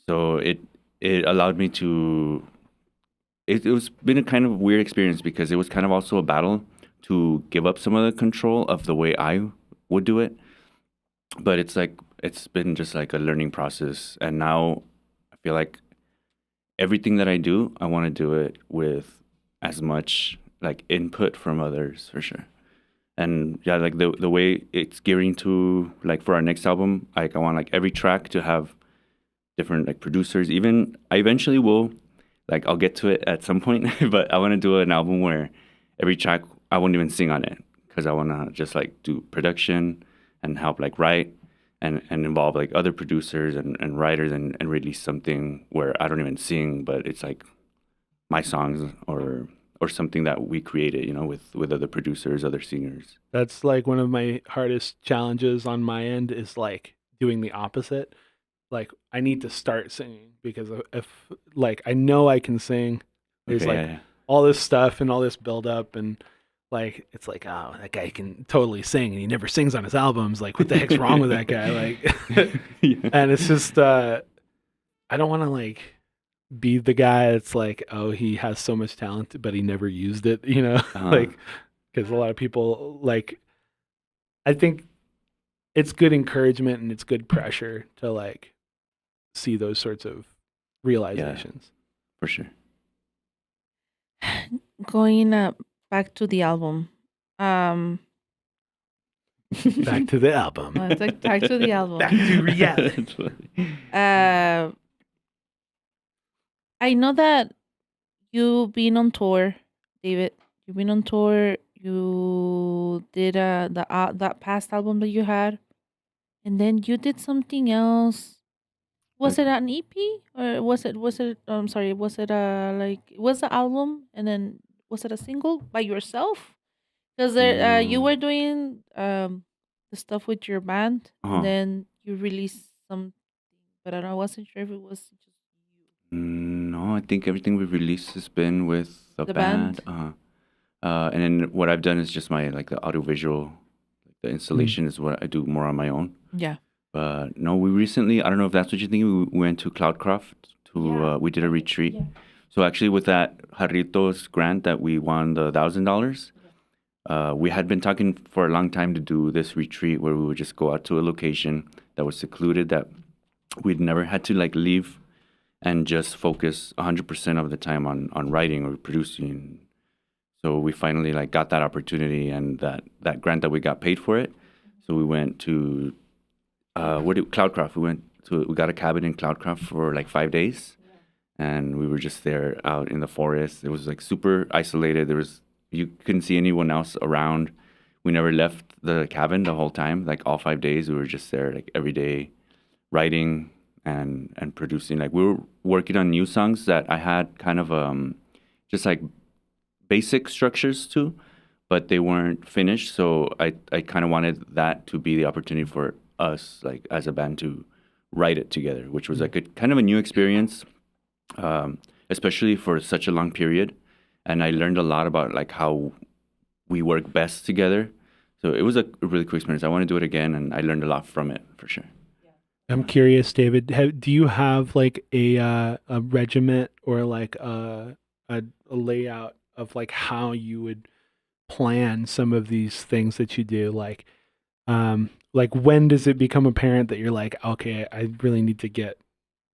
So it allowed me to. It was been a kind of weird experience because it was kind of also a battle to give up some of the control of the way I would do it. But it's like it's been just like a learning process, and now I feel like everything that I do, I want to do it with as much like input from others for sure. And yeah, like the way it's gearing to like for our next album, like I want like every track to have different like producers. Even I eventually will like I'll get to it at some point, but I want to do an album where every track I won't even sing on it because I want to just like do production and help like write and involve like other producers and writers and release something where I don't even sing, but it's like my songs or something that we created, you know, with other producers, other singers. that's like one of my hardest challenges on my end, is like doing the opposite. Like I need to start singing, because if like I know I can sing, there's Okay, like yeah. all this stuff and all this build up, and like it's like, oh, that guy can totally sing and he never sings on his albums, like what the heck's wrong with that guy? Like Yeah. and it's just I don't want to like be the guy that's like, oh, he has so much talent but he never used it, you know. Uh-huh. Like because a lot of people, like, I think it's good encouragement and it's good pressure to like see those sorts of realizations. For sure. Going back to the album. Back to the album. It's like back to the album. Back to reality. I know that you've been on tour, David. You've been on tour. You did that past album that you had, and then you did something else. Was it an EP or was it? I'm sorry. Was it was the album and then was it a single by yourself? Because you were doing the stuff with your band, Uh-huh. and then you released some, but I wasn't sure if it was just you. No, I think everything we've released has been with the band? And then what I've done is just my like the audiovisual, the installation is what I do more on my own. Yeah. But no, we recently, I don't know if that's what you're thinking, we went to Cloudcroft Yeah. we did a retreat. Yeah. So actually with that Jarritos grant that we won the $1,000, we had been talking for a long time to do this retreat where we would just go out to a location that was secluded, that we'd never had to like leave and just focus 100% of the time on writing or producing. So we finally like got that opportunity and that grant that we got paid for it. So we went to Cloudcroft. We got a cabin in Cloudcroft for like 5 days, and we were just there out in the forest. It was like super isolated. You couldn't see anyone else around. we never left the cabin the whole time. Like all 5 days, we were just there, like every day, writing and producing. Like we were working on new songs that I had kind of just like basic structures to, but they weren't finished. So I kind of wanted that to be the opportunity for us, like as a band, to write it together, which was like a kind of a new experience, especially for such a long period. And I learned a lot about like how we work best together. So it was a really cool experience. I want to do it again, and I learned a lot from it for sure. I'm curious, David. Do you have like a regiment or like a layout of like how you would plan some of these things that you do? Like when does it become apparent that you're like, okay, I really need to get,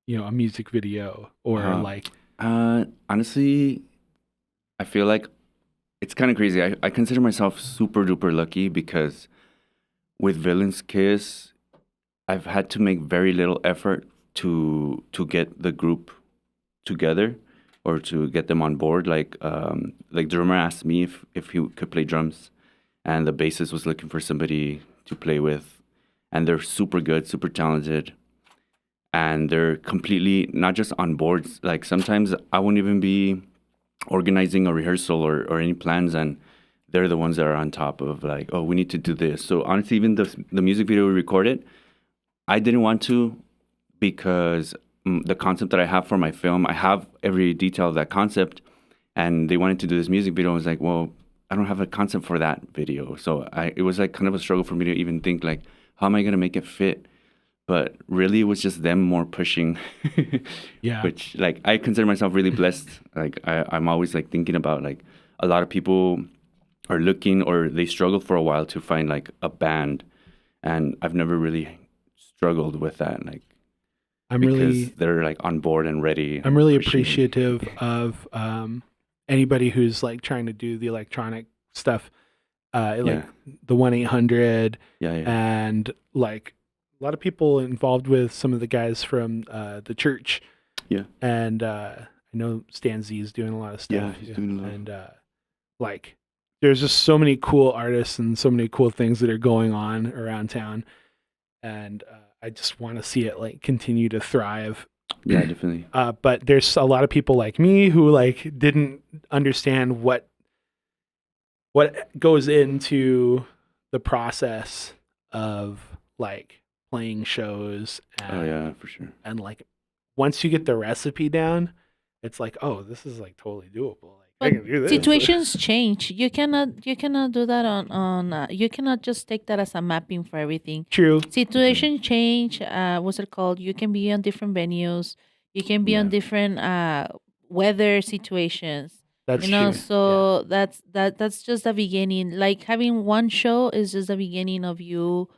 a music video or like? Honestly, I feel like it's kind of crazy. I consider myself super duper lucky because with Villain's Kiss, I've had to make very little effort to get the group together or to get them on board. Like drummer asked me if he could play drums, and the bassist was looking for somebody to play with, and they're super good, super talented, and they're completely not just on board. Like sometimes I won't even be organizing a rehearsal or any plans, and they're the ones that are on top of like, oh, we need to do this. So honestly, even the music video we recorded, I didn't want to, because the concept that I have for my film, I have every detail of that concept, and they wanted to do this music video. I was like, well, I don't have a concept for that video. So it was like kind of a struggle for me to even think like, how am I going to make it fit? But really, it was just them more pushing. Yeah. Which like I consider myself really blessed. Like I'm always like thinking about like a lot of people are looking or they struggle for a while to find like a band, and I've never really struggled with that. Like because they're like on board and ready. I'm really appreciative of anybody who's like trying to do the electronic stuff, like the 1-800, and like a lot of people involved with some of the guys from the church. Yeah. And I know Stan Z is doing a lot of stuff. Yeah, he's doing a lot. And like there's just so many cool artists and so many cool things that are going on around town. And I just want to see it like continue to thrive. Yeah, definitely. But there's a lot of people like me who like didn't understand what goes into the process of like playing shows. And, oh yeah, for sure. And like once you get the recipe down, it's like, oh, this is like totally doable. Like I can do this. Situations change. You cannot do that on you cannot just take that as a mapping for everything. True. Situations change. What's it called? You can be on different venues. You can be on different weather situations. That's true. true. So that's just the beginning. Like having one show is just the beginning of you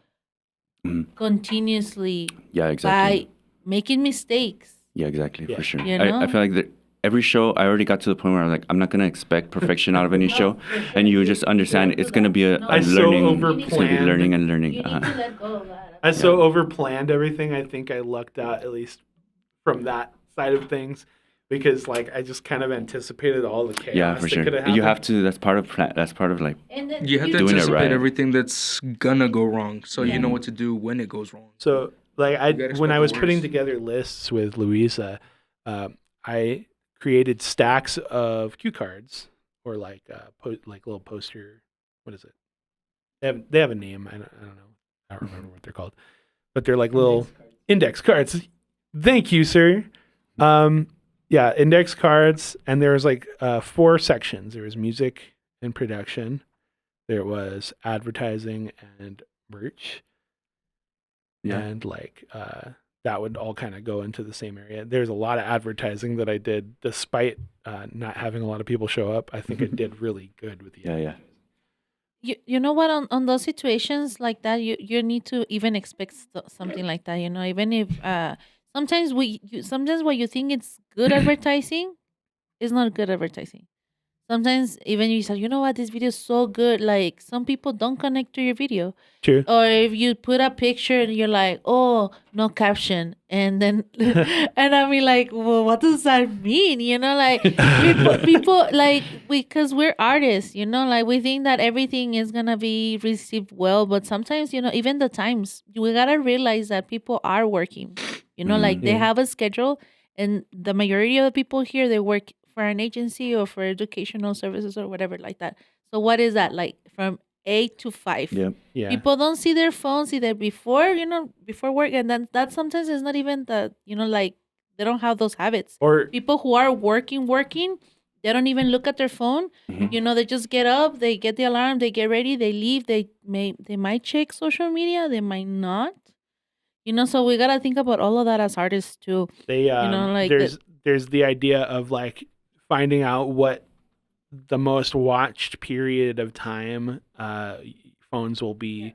continuously by making mistakes. Yeah, exactly, for sure. You know? I feel like every show, I already got to the point where I'm like, I'm not going to expect perfection out of any show. And you just understand it's going to be a learning. It's going to be learning and learning. You need to let go of that. I so overplanned everything. I think I lucked out, at least from that side of things, because like I just kind of anticipated all the chaos. Yeah, for sure. You have to. That's part of like. You have to doing it anticipate right. everything that's gonna go wrong, so you know what to do when it goes wrong. So like when I was putting worst. together lists with Louisa, I created stacks of cue cards or like like little poster. What is it? They have a name. I don't know. I don't remember what they're called, but they're like little index cards. Thank you, sir. Yeah, index cards, and there was like 4 sections. There was music and production. There was advertising and merch. Yeah. And like that would all kind of go into the same area. There's a lot of advertising that I did despite not having a lot of people show up. I think I did really good with the Yeah. You know what, on those situations like that, you need to even expect something like that, even if sometimes what you think it's good advertising is not good advertising. sometimes even you say, you know what, this video is so good. Like some people don't connect to your video. True. Or if you put a picture and you're like, oh, no caption. And then, and I mean, like, well, what does that mean? You know, like, people like, because we're artists, you know, like, we think that everything is going to be received well. But sometimes, you know, even the times, we got to realize that people are working, you know, like, they Yeah. have a schedule. And the majority of the people here, they work for an agency or for educational services or whatever like that. So what is that? Like, from 8 to 5. Yep. Yeah. People don't see their phones either before, you know, before work. And then that sometimes is not even the, you know, like they don't have those habits. Or People who are working, they don't even look at their phone. You know, they just get up, they get the alarm, they get ready, they leave. They might check social media, they might not. You know, so we gotta think about all of that as artists too. they know, like there's the idea of like finding out what the most watched period of time phones will be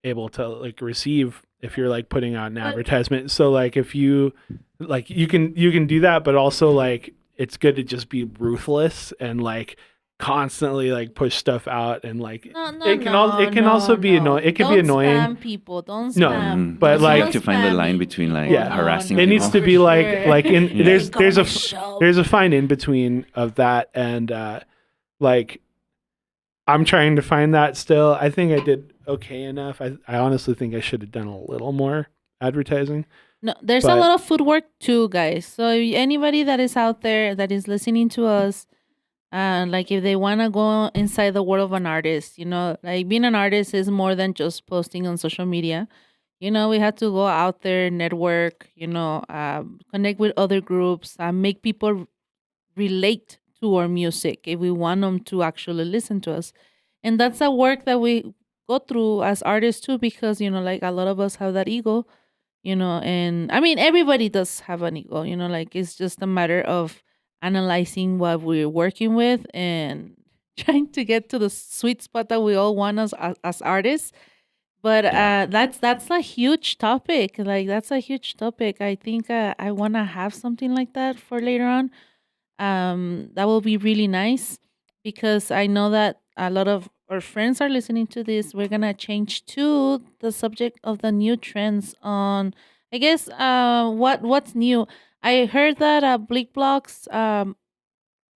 able to like receive if you're like putting out an advertisement. So like if you like you can do that, but also like it's good to just be ruthless and like constantly like push stuff out and like it can also be annoying. It can be annoying. Don't spam people. Don't No, spam. but, So like- you have to find the Don't line spam between like Yeah. harassing It people. needs to For be like sure. like in Yeah. there's a show. there's a fine in between of that and like I'm trying to find that still. I think I did okay enough. I honestly think I should have done a little more advertising. No, there's a But- lot of footwork too, guys. So anybody that is out there that is listening to us, like if they want to go inside the world of an artist, you know, like being an artist is more than just posting on social media. You know, we have to go out there, network, you know, connect with other groups, make people relate to our music if we want them to actually listen to us. And that's a work that we go through as artists too, because, you know, like a lot of us have that ego, you know, and I mean, everybody does have an ego, you know, like it's just a matter of analyzing what we're working with and trying to get to the sweet spot that we all want as artists. But that's a huge topic. Like that's a huge topic. I think I want to have something like that for later on. That will be really nice because I know that a lot of our friends are listening to this. We're gonna change to the subject of the new trends on, I guess, what's new. I heard that Bleak Blocks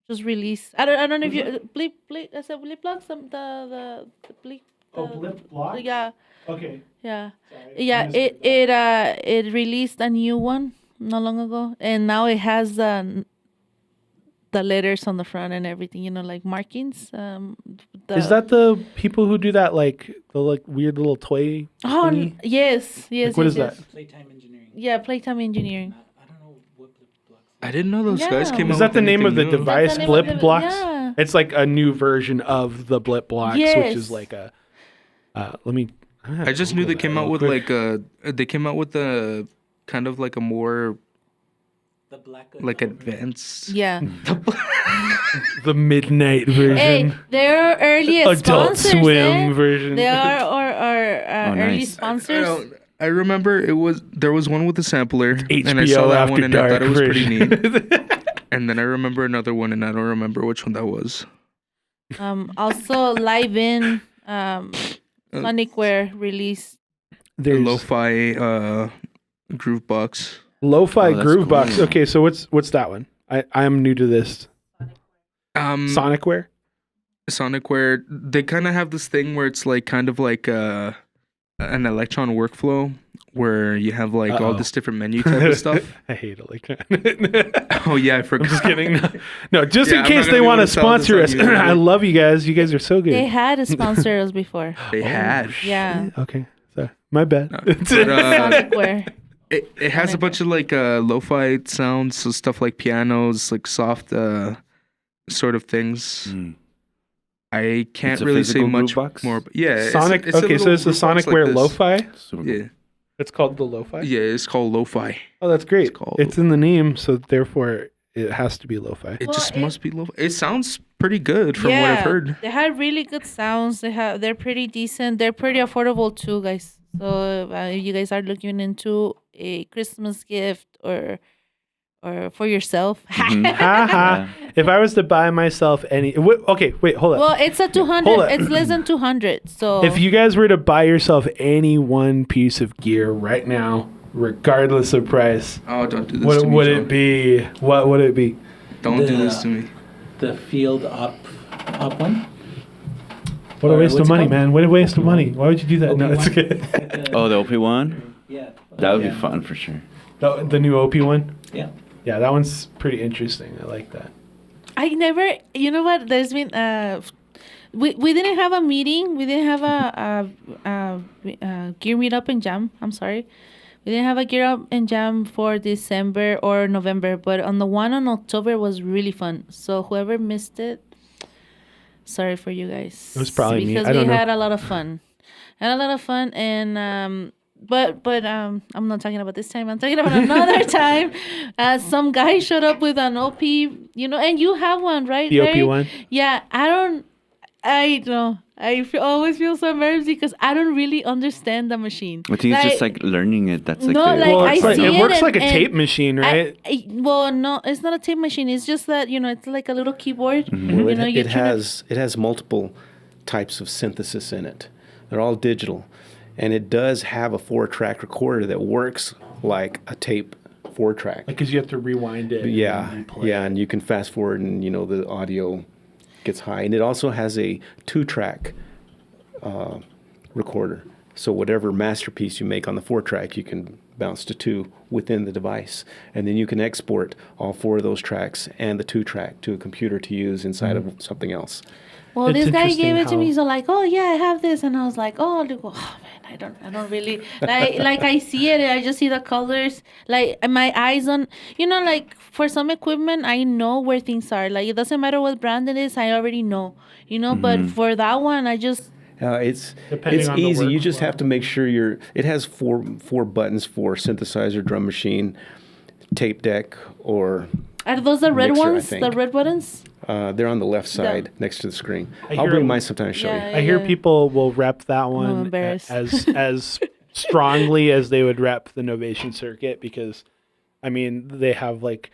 just released. I don't know if you Bleak I said Bleak Blocks the Bleak. Yeah, Okay. yeah, Sorry. yeah. It released a new one not long ago, and now it has the letters on the front and everything, you know, like markings. Is that the people who do that like the like weird little toy thingy? Yes. Like, what is yes. that? Playtime engineering. Yeah, Playtime Engineering. I don't know what the blocks. I didn't know those guys Yeah. came out. Is that with the name of the anything new. device? That's the name Blip of the- blocks? yeah. It's like a new version of the Blip blocks, which Yes. is like a let me I just knew they came out with like they came out with a kind of like a more The black. like advanced. Yeah. the midnight version. Hey, they're early Adult sponsors. Swim version. They are our Oh, early nice. sponsors. I remember there was one with a sampler, and I HBO saw that After one and I Dark thought it was pretty neat. version. And then I remember another one, and I don't remember which one that was. Also live in Sonicware released. The There's lo-fi groove box. Lo-fi Oh, that's groove cool. box. Okay, so what's that one? I am new to this. Sonicware. Sonicware, they kind of have this thing where it's like kind of like an electron workflow where you have like all Uh-oh. this different menu type of stuff. I hate Electron. Oh yeah, I I'm forgot. just kidding. No, just Yeah, in I'm case not they gonna be want to able to sell this sponsor on us. YouTube. I love you guys. You guys are so good. They had a sponsor us before. They had. Yeah. Okay. Sorry. My bad. But, Sonicware. it has a bunch of like lo-fi sounds, so stuff like pianos, like soft sort of things. Mm. I can't It's a really say physical much groove box? more. But yeah, Sonic. it's a Okay, so little it's the groove box like Sonicware this. Lo-Fi. Super Yeah, It's called the Lo-Fi. yeah, it's called lo-fi. Oh, that's great. It's called It's in the name, so therefore it has to be Lo-Fi. It Well, just it- must be lo-fi. It sounds pretty good from what I've heard. They have really good sounds. They're pretty decent. They're pretty affordable too, guys. So if you guys are looking into a Christmas gift or or for yourself. Haha. If I was to buy myself any, okay, wait, hold up. Well, it's a 200. Hold up. It's less than 200. So If you guys were to buy yourself any one piece of gear right now, regardless of price, Oh, don't do this what to me. would Joe. it be? What would it be? Don't do this to me. The field up one. What a waste of What's it money, called? man. What a waste of money. Why would you do that? No, it's okay. Oh, the OP one? Yeah. That would be fun for sure. The new OP one? Yeah. Yeah, that one's pretty interesting. I like that. I never, you know what? There's been we didn't have a meeting. We didn't have a gear meetup and jam. I'm sorry. We didn't have a gear up and jam for December or November, but on the one on October was really fun. So whoever missed it, sorry for you guys. It was probably me. because I don't we know. had a lot of fun. And but I'm not talking about this time. I'm talking about another time. Some guy showed up with an OP, and you have one, right? The OP Larry? one? Yeah, I know. Always feel so embarrassed because I don't really understand the machine. I think it's just like learning it. That's like No, the, like, Well, I it's like, see it it works and- like a and tape machine, right? Well, no, it's not a tape machine. It's just that it's like a little keyboard. Well, You know, you it turn has multiple types of synthesis in it. They're all digital, and it does have a 4-track recorder that works like a tape 4-track. Because you have to rewind it. Yeah, and replay yeah, it. and you can fast forward, and the audio gets high, and it also has a 2-track recorder. So whatever masterpiece you make on the 4-track, you can bounce to 2 within the device, and then you can export all 4 of those tracks and the 2-track to a computer to use inside of something else. Well, It's this guy interesting gave it to how- me. So like, oh yeah, I have this, and I was like, oh, look, oh man, I don't really like I see it. I just see the colors. Like my eyes on, like for some equipment, I know where things are. Like it doesn't matter what brand it is, I already know. But for that one, I just It's Depending on the easy. You just workflow. have to make sure it has four buttons for synthesizer, drum machine, tape deck, or are those the red Mixer, I ones? The think. red buttons? they're on the left side next to the screen. I I'll hear bring a- mine sometime and show Yeah. you. I hear people will rep that one embarrassed. as strongly as they would rep the Novation circuit because, I mean, they have like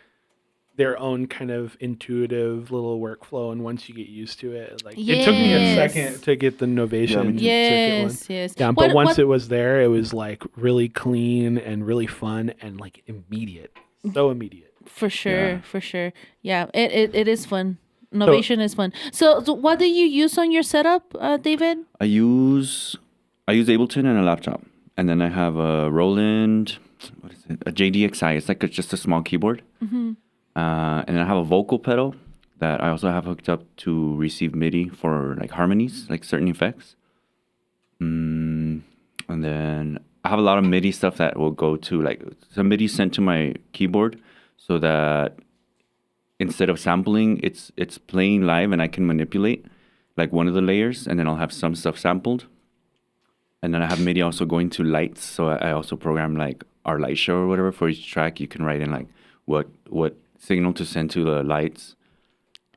their own kind of intuitive little workflow, and once you get used to it, like it took me a Yes. second to get the Novation circuit one. Yes, yes. Yeah, but once what, it was there, it was like really clean and really fun and like immediate, so immediate. for sure. Yeah, it is fun. Novation is fun. So what do you use on your setup, David? I use Ableton and a laptop, and then I have a Roland, what is it? A JDXI. It's like just a small keyboard. And then I have a vocal pedal that I also have hooked up to receive MIDI for like harmonies, like certain effects. And then I have a lot of MIDI stuff that will go to like some MIDI sent to my keyboard, so that instead of sampling, it's playing live, and I can manipulate like one of the layers, and then I'll have some stuff sampled. And then I have MIDI also going to lights, so I also program like our light show or whatever for each track. You can write in like what signal to send to the lights.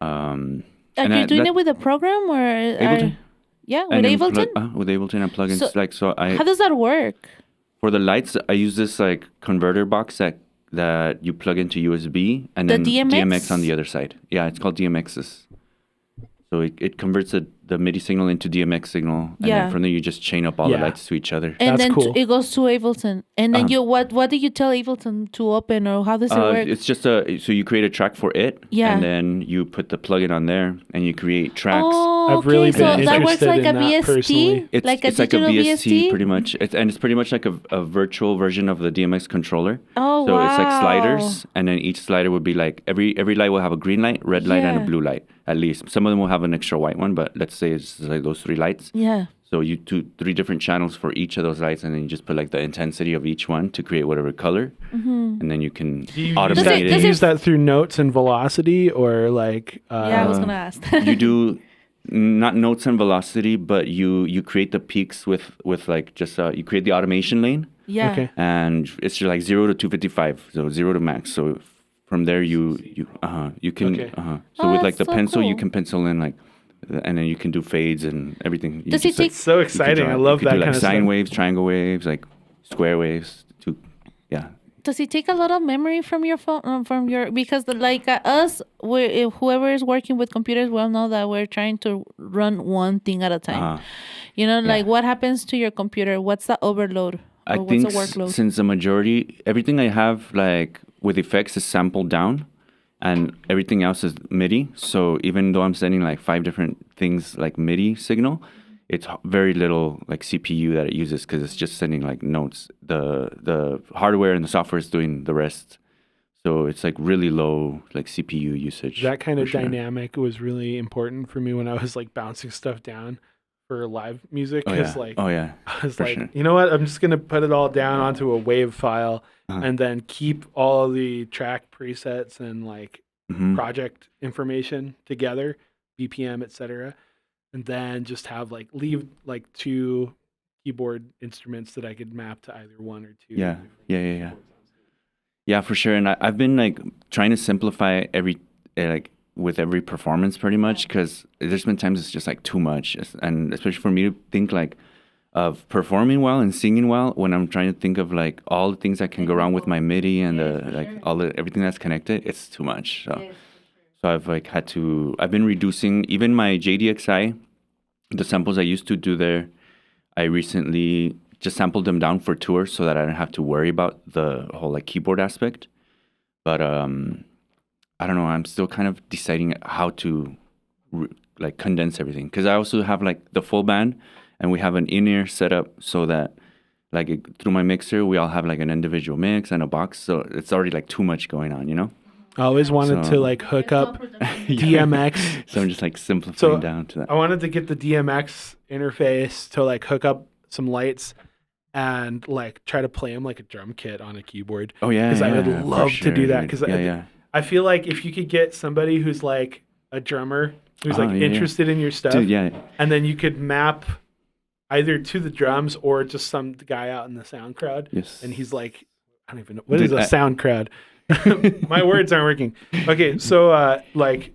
Are you doing it with a program or? Ableton. Yeah, with And then Ableton. with Ableton and plugins. So, how does that work? For the lights, I use this like converter box that you plug into USB, and The then DMX? on the other side. Yeah, it's called DMXs. So it converts the MIDI signal into DMX signal, and Yeah. then from there you just chain up all the Yeah. lights to each other. And That's then cool. it goes to Ableton. And then what do you tell Ableton to open, or how does it work? It's just so you create a track for it, Yeah. and then you put the plugin on there, and you create tracks. Oh, I've really okay. So been that works interested like a in that VST, personally. like a It's like a digital VST, pretty much. It's pretty much like a virtual version of the DMX controller. Oh, So it's like wow. sliders, and then each slider would be like every light will have a green light, red light, and Yeah. a blue light. At least some of them will have an extra white one, but let's say it's like those 3 lights. Yeah. So you do 3 different channels for each of those lights, and then you just put like the intensity of each one to create whatever color, and then you can Do you automate use that, Does do it- you use that through notes and velocity, or like? Yeah, I was gonna ask. you do not notes and velocity, but you create the peaks with like just you create the automation lane, Yeah. Okay. and it's just like 0 to 255, so 0 to max. So from there you can Okay. so Oh, with like that's the so pencil you cool. can pencil in like, and then you can do fades and everything. You Does it just, like, take- So you can exciting! draw- I love you can that do, kind like of sine stuff. waves, triangle waves, like square waves. Yeah, does it take a lot of memory from your phone, because like us, if whoever is working with computers will know that we're trying to run one thing at a time. Like what happens to your computer? What's the overload? I Or think what's the workload? since the majority, everything I have like with effects is sampled down, and everything else is MIDI. So even though I'm sending like 5 different things like MIDI signal, it's very little like CPU that it uses because it's just sending like notes. The hardware and the software is doing the rest. So it's like really low like CPU usage. That kind of for sure. dynamic was really important for me when I was like bouncing stuff down for live music. Oh, Because yeah. like, Oh, yeah. I was For like, sure. you know what? I'm just going to put it all down onto a WAV file Uh-huh. and then keep all the track presets and like Mhm. project information together, BPM, etc. And then just have like leave like 2 keyboard instruments that I could map to either 1 or 2. Yeah. different Yeah. keyboards on stage. Yeah, for sure. And I've been like trying to simplify like with every performance pretty much, because there's been times it's just like too much. And especially for me to think like of performing well and singing well when I'm trying to think of like all the things that can go wrong with my MIDI and everything that's connected, it's too much. So I've like I've been reducing even my JDXI, the samples I used to do there. I recently just sampled them down for tours so that I don't have to worry about the whole like keyboard aspect. But I don't know. I'm still kind of deciding how to like condense everything, because I also have like the full band, and we have an in-ear setup so that like through my mixer we all have like an individual mix and a box. So it's already like too much going on, you know. I always wanted to So- like hook up DMX. So I'm just like simplifying So down to that. I wanted to get the DMX interface to like hook up some lights and like try to play them like a drum kit on a keyboard. Oh yeah, Because I would yeah, for love to do sure, that. dude. Because yeah. I feel like if you could get somebody who's like a drummer who's Oh, like yeah, yeah. interested in your stuff, Dude, yeah. and then you could map either to the drums or just some guy out in the sound crowd, Yes. and he's like, I don't even know what is Dude, a sound crowd. My words aren't working. Okay, so like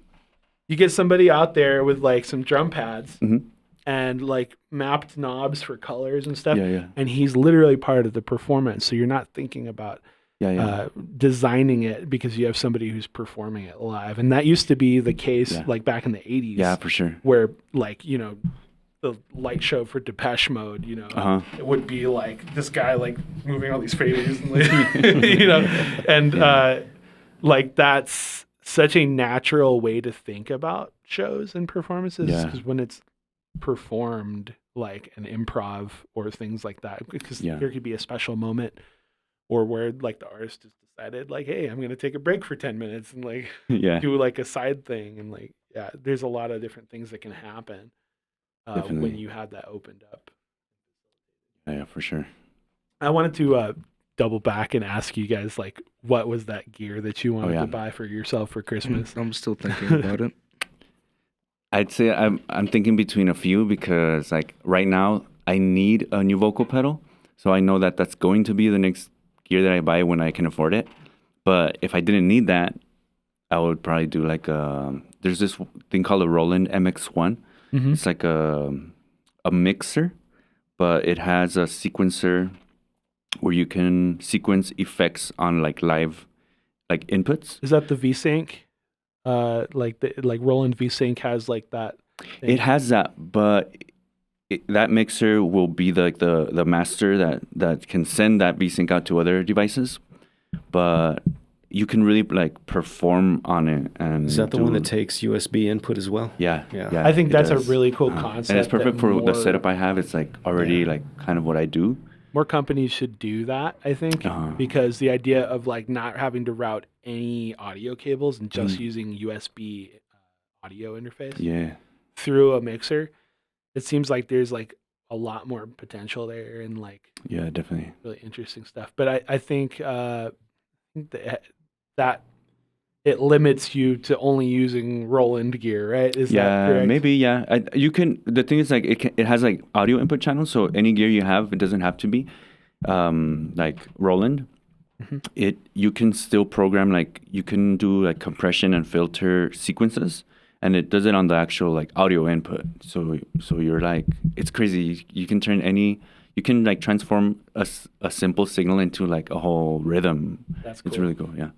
you get somebody out there with like some drum pads Mhm. and like mapped knobs for colors and stuff, Yeah. and he's literally part of the performance. So you're not thinking about Yeah. designing it because you have somebody who's performing it live. And that used to be the case Yeah. like back in the 80s. Yeah, for sure. Where like, the light show for Depeche Mode, Uh-huh. it would be like this guy like moving all these faders and like, and like that's such a natural way to think about shows and performances, Yeah. because when it's performed like an improv or things like that, because Yeah. there could be a special moment or where like the artist just decided like, hey, I'm gonna take a break for 10 minutes and like Yeah. do like a side thing, and like there's a lot of different things that can happen when Definitely. you have that opened up. Yeah, for sure. I wanted to double back and ask you guys like, what was that gear that you wanted yeah. to buy for yourself for Christmas? I'm still thinking about it. I'd say I'm thinking between a few, because like right now I need a new vocal pedal, so I know that that's going to be the next gear that I buy when I can afford it. But if I didn't need that, I would probably do like there's this thing called a Roland MX1. Mhm. It's like a mixer, but it has a sequencer where you can sequence effects on like live like inputs. Is that the VSync? Like Roland VSync has like that thing. It has that, but that mixer will be the master that can send that VSync out to other devices. But you can really like perform on it. And Is that the one that takes USB input as well? Yeah. Yeah. I think it that's a does. really cool And concept. it's perfect that for the more- setup I have. It's like already like kind of what I do. More companies should do that, I think, Uh-huh. because the idea of like not having to route any audio cables and just Mhm. using USB audio interface Yeah. through a mixer, it seems like there's like a lot more potential there and like Yeah, definitely. really interesting stuff. But I think that it limits you to only using Roland gear, right? Is that Yeah, correct? maybe. Yeah, you can. The thing is, like, it has like audio input channels, so any gear you have, it doesn't have to be like Roland. Mhm. You can still program, like you can do like compression and filter sequences, and it does it on the actual like audio input. So you're like, it's crazy. You can turn any you can like transform a simple signal into like a whole rhythm. That's cool. It's really cool. Yeah.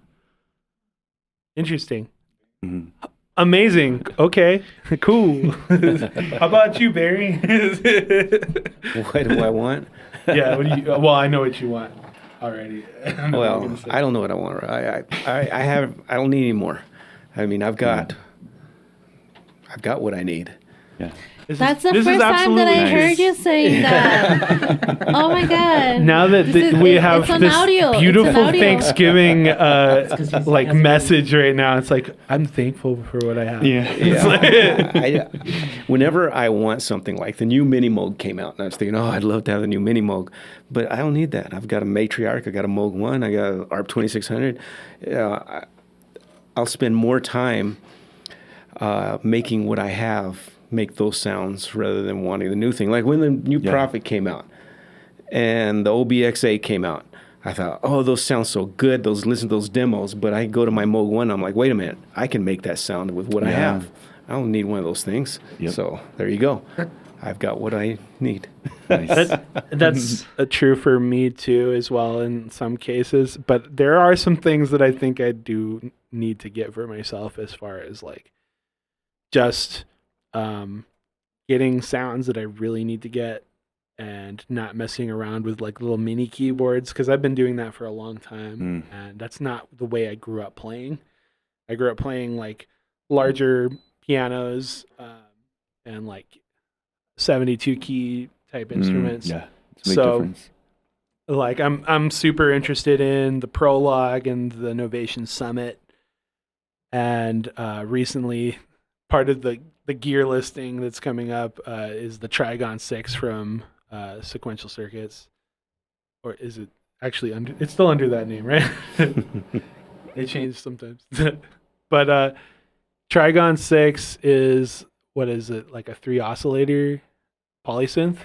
Interesting. Mhm. Amazing. Okay. Cool. How about you, Barry? What do I want? Yeah. What do you? Well, I know what you want already. Well, I don't know what I want. I don't need any more. I mean, I've got what I need. Yeah. That's the first time that I nice. heard you saying that. Oh my god! Now that we have it's on this audio. It's beautiful on audio. Thanksgiving like message right now, it's like I'm thankful for what I have. Yeah. Whenever I want something like the new Mini Moog came out, and I was thinking, I'd love to have the new Mini Moog, but I don't need that. I've got a Matriarch, I got a Moog 1, I got an ARP 2600. I'll spend more time making what I have make those sounds rather than wanting the new thing. Like when the new Prophet came out and the OBX8 came out, I thought, those sound so good. Listen to those demos. But I go to my Moog 1, I'm like, wait a minute, I can make that sound with what I have. I don't need one of those things. Yep. So there you go. I've got what I need. Nice. That's true for me too, as well in some cases. But there are some things that I think I do need to get for myself, as far as like just getting sounds that I really need to get, and not messing around with like little mini keyboards, because I've been doing that for a long time, and that's not the way I grew up playing. I grew up playing like larger pianos and like 72 key type instruments. Yeah, it's a big So difference. like I'm super interested in the Prologue and the Novation Summit, and recently part of the gear listing that's coming up is the Trigon 6 from Sequential Circuits. Or is it actually under? It's still under that name, right? They change sometimes. But Trigon 6 is, what is it, like a 3 oscillator polysynth?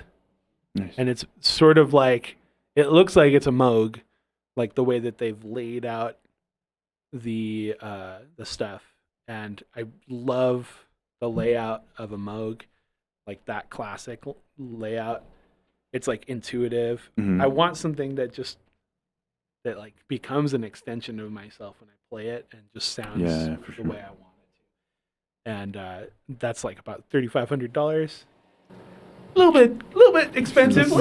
Nice. And it's sort of like, it looks like it's a Moog, like the way that they've laid out the stuff. And I love the layout of a Moog, like that classic layout. It's like intuitive. I want something that like becomes an extension of myself when I play it, and just sounds the way I want it to. And that's like about $3,500. A little bit expensive, just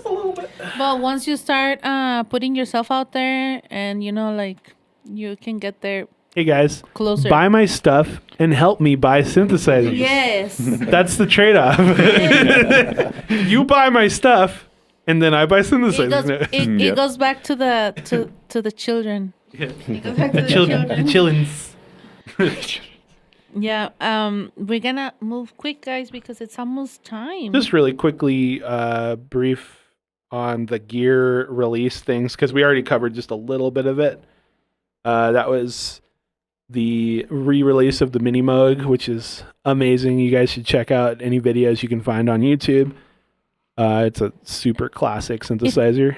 a little bit. But once you start putting yourself out there, and like you can get there Hey guys, closer. buy my stuff and help me buy synthesizers. Yes. That's the trade-off. You buy my stuff, and then I buy synthesizers. It goes back to the children. It goes back to the The chillins. Yeah. We're gonna move quick, guys, because it's almost time. Just really quickly, brief on the gear release things, because we already covered just a little bit of it. That was the re-release of the Mini Moog, which is amazing. You guys should check out any videos you can find on YouTube. It's a super classic synthesizer.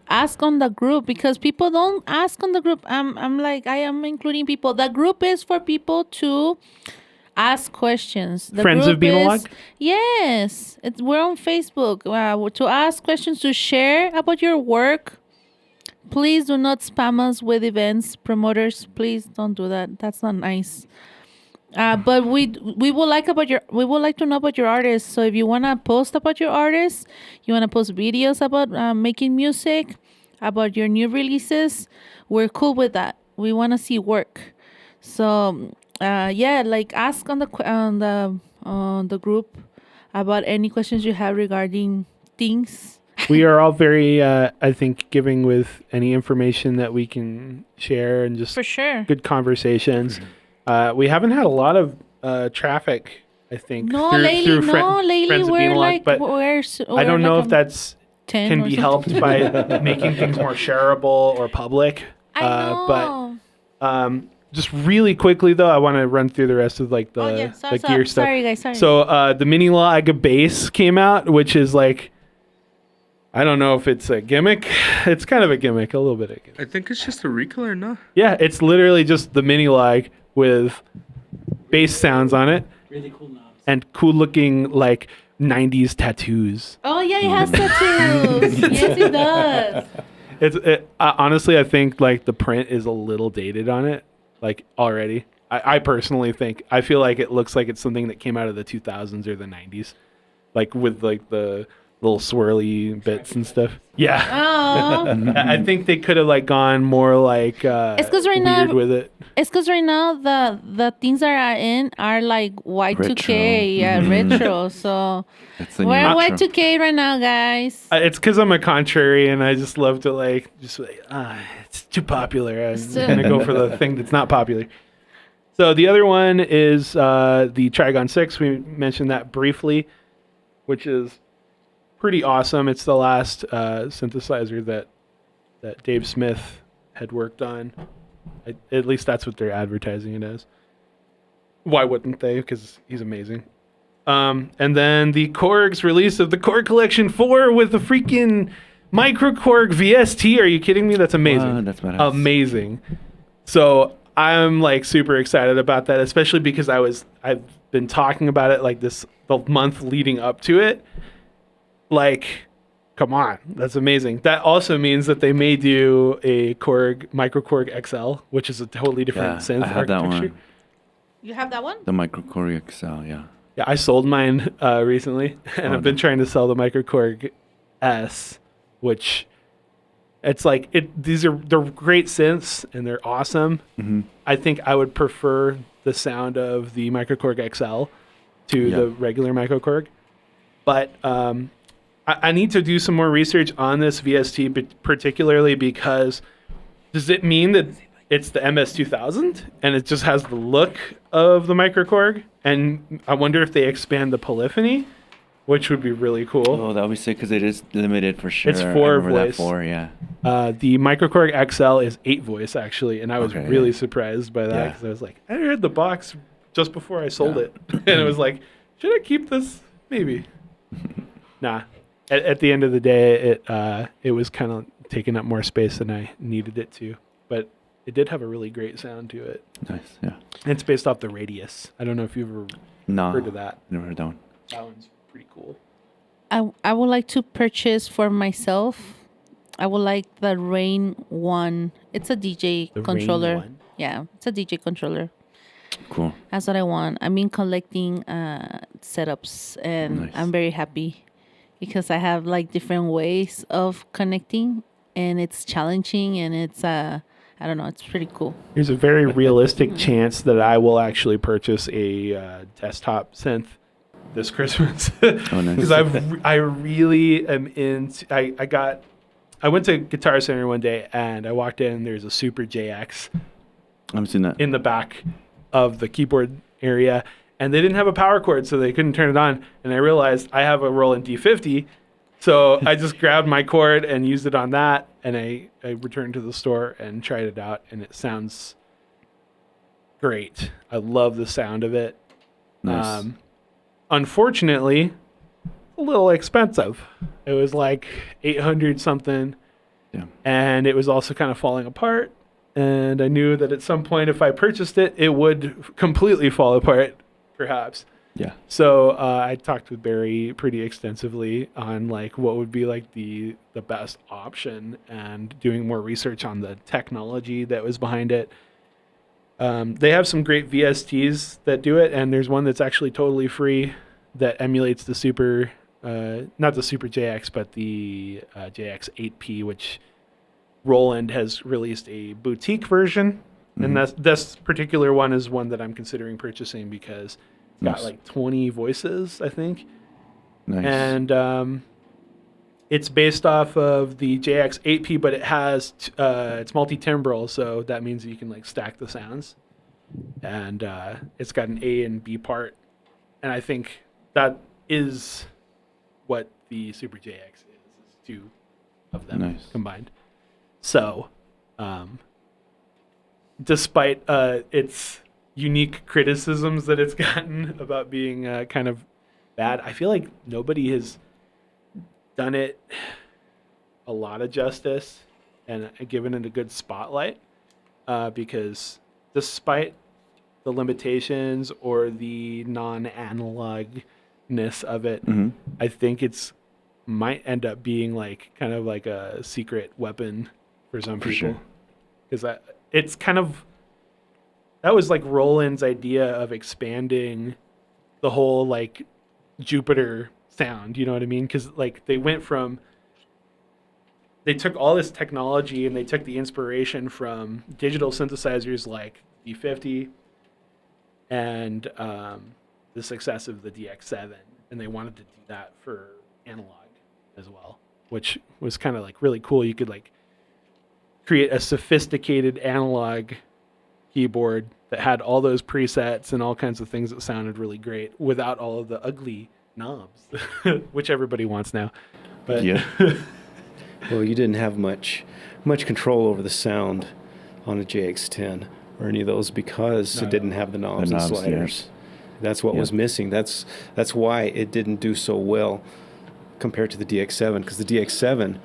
Ask on the group, because people don't ask on the group. I'm like, I am including people. The group is for people to ask questions. The Friends of group Beanalog? Yes, we're on Facebook. To ask questions, to share about your work. Please do not spam us with events, promoters. Please don't do that. That's not nice. But we would like to know about your artists. So if you wanna post about your artists, you wanna post videos about making music, about your new releases, we're cool with that. We wanna see work. So like ask on the group about any questions you have regarding things. We are all very, I think, giving with any information that we can share, and just For sure. good conversations. We haven't had a lot of traffic, I think, Lately Friends of we're Beanalog, like, but I don't know if that's 10 can or be something. helped by making things more shareable or public. I know. But just really quickly though, I want to run through the rest of like the gear stuff. Sorry, guys. Sorry. So the Beanalog bass came out, which is like, I don't know if it's a gimmick. It's kind of a gimmick, a little bit of a gimmick. I think it's just a recolor, no? Yeah, it's literally just the Beanalog with bass sounds on it. Really cool knobs. And cool looking like 90s tattoos. Oh yeah, he has tattoos. Yes, he does. Honestly, I think like the print is a little dated on it, like already. I personally think I feel like it looks like it's something that came out of the 2000s or the 90s, like with like the little swirly bits and stuff. Yeah, Oh, I think they could have like gone more like it's because right weird now, with it. it's because right now the things that are in are like Y2K, Retro. yeah, retro. So That's the new we're retro. Y2K right now, guys. It's because I'm a contrarian. I just love to it's too popular. I'm gonna go for the thing that's not popular. So the other one is the Trigon 6. We mentioned that briefly, which is pretty awesome. It's the last synthesizer that Dave Smith had worked on. At least that's what they're advertising it as. Why wouldn't they? Because he's amazing. And then the Korg's release of the Korg Collection 4 with the freaking Micro Korg VST. Are you kidding me? That's amazing. Wow, that's badass. Amazing. So I'm like super excited about that, especially because I've been talking about it like the month leading up to it. Like, come on, that's amazing. That also means that they may do a Korg Micro Korg XL, which is a totally different synth I have that architecture. one. You have that one? The Micro Korg XL, yeah. Yeah, I sold mine recently, and I've been trying to sell the Micro Korg S, which it's like they're great synths and they're awesome. Mm-hmm. I think I would prefer the sound of the Micro Korg XL to the regular Micro Korg, but I need to do some more research on this VST, but particularly because does it mean that it's the MS-2000 and it just has the look of the Micro Korg? And I wonder if they expand the polyphony, which would be really cool. Oh, that would be sick because it is limited for sure. It's I 4 remember that voice. 4, yeah. The Micro Korg XL is 8 voice actually, and I was Okay, really yeah. surprised by that Yeah. because I was like, I heard the box just before I sold Yeah. it, and it was like, should I keep this? Maybe. Nah. At the end of the day, it was kind of taking up more space than I needed it to, but it did have a really great sound to it. Nice, yeah. It's based off the Radius. I don't know if you've ever No, heard of that. never heard that one. That one's pretty cool. I would like to purchase for myself. I would like the Rain One. It's a DJ The Rain controller. One? Yeah, it's a DJ controller. Cool. That's what I want. I've been collecting setups, and Nice. I'm very happy because I have like different ways of connecting, and it's challenging, and it's I don't know, it's pretty cool. There's a very realistic chance that I will actually purchase a desktop synth this Christmas. Oh, nice. Because I really am into. I went to Guitar Center one day and I walked in. And there's a Super JX I've seen that. in the back of the keyboard area, and they didn't have a power cord, so they couldn't turn it on. And I realized I have a Roland D50, so I just grabbed my cord and used it on that. And I returned to the store and tried it out, and it sounds great. I love the sound of it. Nice. Unfortunately, a little expensive. It was like 800 something, Yeah. and it was also kind of falling apart. And I knew that at some point, if I purchased it, it would completely fall apart, perhaps. Yeah. So I talked with Barry pretty extensively on like what would be like the best option, and doing more research on the technology that was behind it. They have some great VSTs that do it, and there's one that's actually totally free that emulates the Super, not the Super JX, but the JX 8P, which Roland has released a boutique version. And this particular one is one that I'm considering purchasing because it's got Nice. like 20 voices, I think. Nice. And it's based off of the JX 8P, but it has it's multi-timbral, so that means that you can like stack the sounds. And it's got an A and B part, and I think that is what the Super JX is two of them Nice. combined. So, despite its unique criticisms that it's gotten about being kind of bad, I feel like nobody has done it a lot of justice and given it a good spotlight, because despite the limitations or the non-analog analog-ness of it, Mhm. I think it's might end up being like kind of like a secret weapon for some For people. sure. Because it's kind of, that was like Roland's idea of expanding the whole like Jupiter sound, you know what I mean? Because like they took all this technology and they took the inspiration from digital synthesizers like D50 and the success of the DX7, and they wanted to do that for analog as well, which was kind of like really cool. You could like create a sophisticated analog keyboard that had all those presets and all kinds of things that sounded really great without all of the ugly knobs, which everybody wants now. But Yeah. Well, you didn't have much control over the sound on a JX10 or any of those because it didn't have the knobs and knobs, yeah. sliders. That's what Yeah. was missing. That's why it didn't do so well compared to the DX7, because the DX7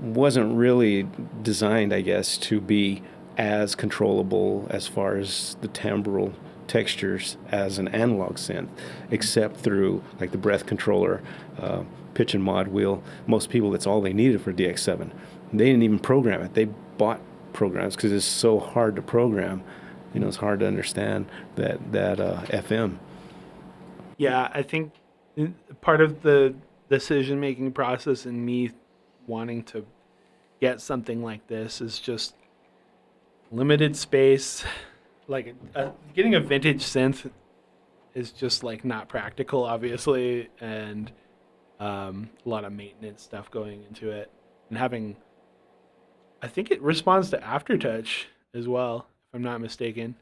wasn't really designed, I guess, to be as controllable as far as the timbral textures as an analog synth, except through like the breath controller, pitch and mod wheel. Most people, that's all they needed for DX7. They didn't even program it. They bought programs because it's so hard to program. You know, it's hard to understand that FM. yeah, I think part of the decision-making process in me wanting to get something like this is just limited space. Like getting a vintage synth is just like not practical, obviously, and a lot of maintenance stuff going into it. And I think it responds to aftertouch as well, if I'm not mistaken.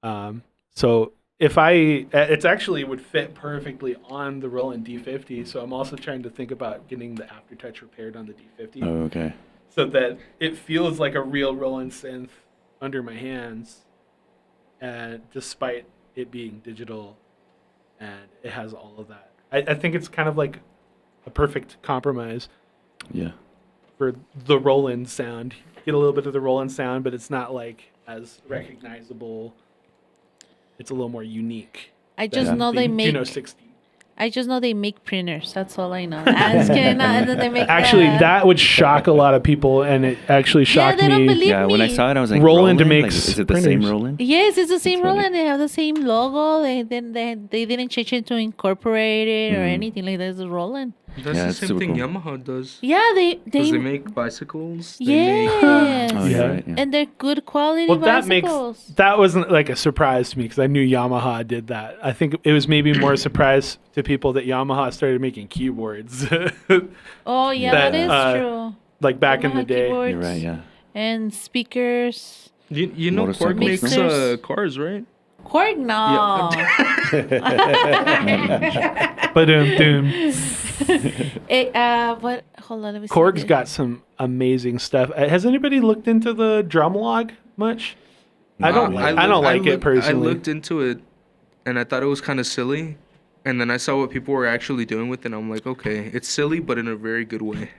So it's actually would fit perfectly on the Roland D50. So I'm also trying to think about getting the aftertouch repaired on the D50. Oh, okay. So that it feels like a real Roland synth under my hands, and despite it being digital, and it has all of that. I think it's kind of like a perfect compromise Yeah. for the Roland sound. Get a little bit of the Roland sound, but it's not like as recognizable. It's a little more unique. I just than know the they make. Juno 60. I just know they make printers. That's all I know. I'm just kidding. No, and then they make. Actually, that would shock a lot of people, and it actually shocked they don't me. believe Yeah, when I me. saw it, I was like, Roland Like, makes is it the same printers. Roland? Yes, it's the same That's funny. Roland. They have the same logo. They didn't change it to incorporate it or Mhm. anything like that. It's Roland. That's Yeah, the it's same super thing cool. Yamaha does. Yeah, Because they make bicycles. They Yes. Oh, Yeah. you're right. Yeah. And they're good quality Well, bicycles. that wasn't like a surprise to me because I knew Yamaha did that. I think it was maybe more a surprise to people that Yamaha started making keyboards, Oh yeah, that, that is true. like back in the Yamaha day. keyboards You're right, yeah. And speakers. You know, Korg Motorcycles, makes no? cars, right? Korg, no. But doom. What? Hold on, let me see. Korg's this. got some amazing stuff. Has anybody looked into the drum log much? I don't like it personally. I looked into it, and I thought it was kind of silly. And then I saw what people were actually doing with it, and I'm like, okay, it's silly, but in a very good way.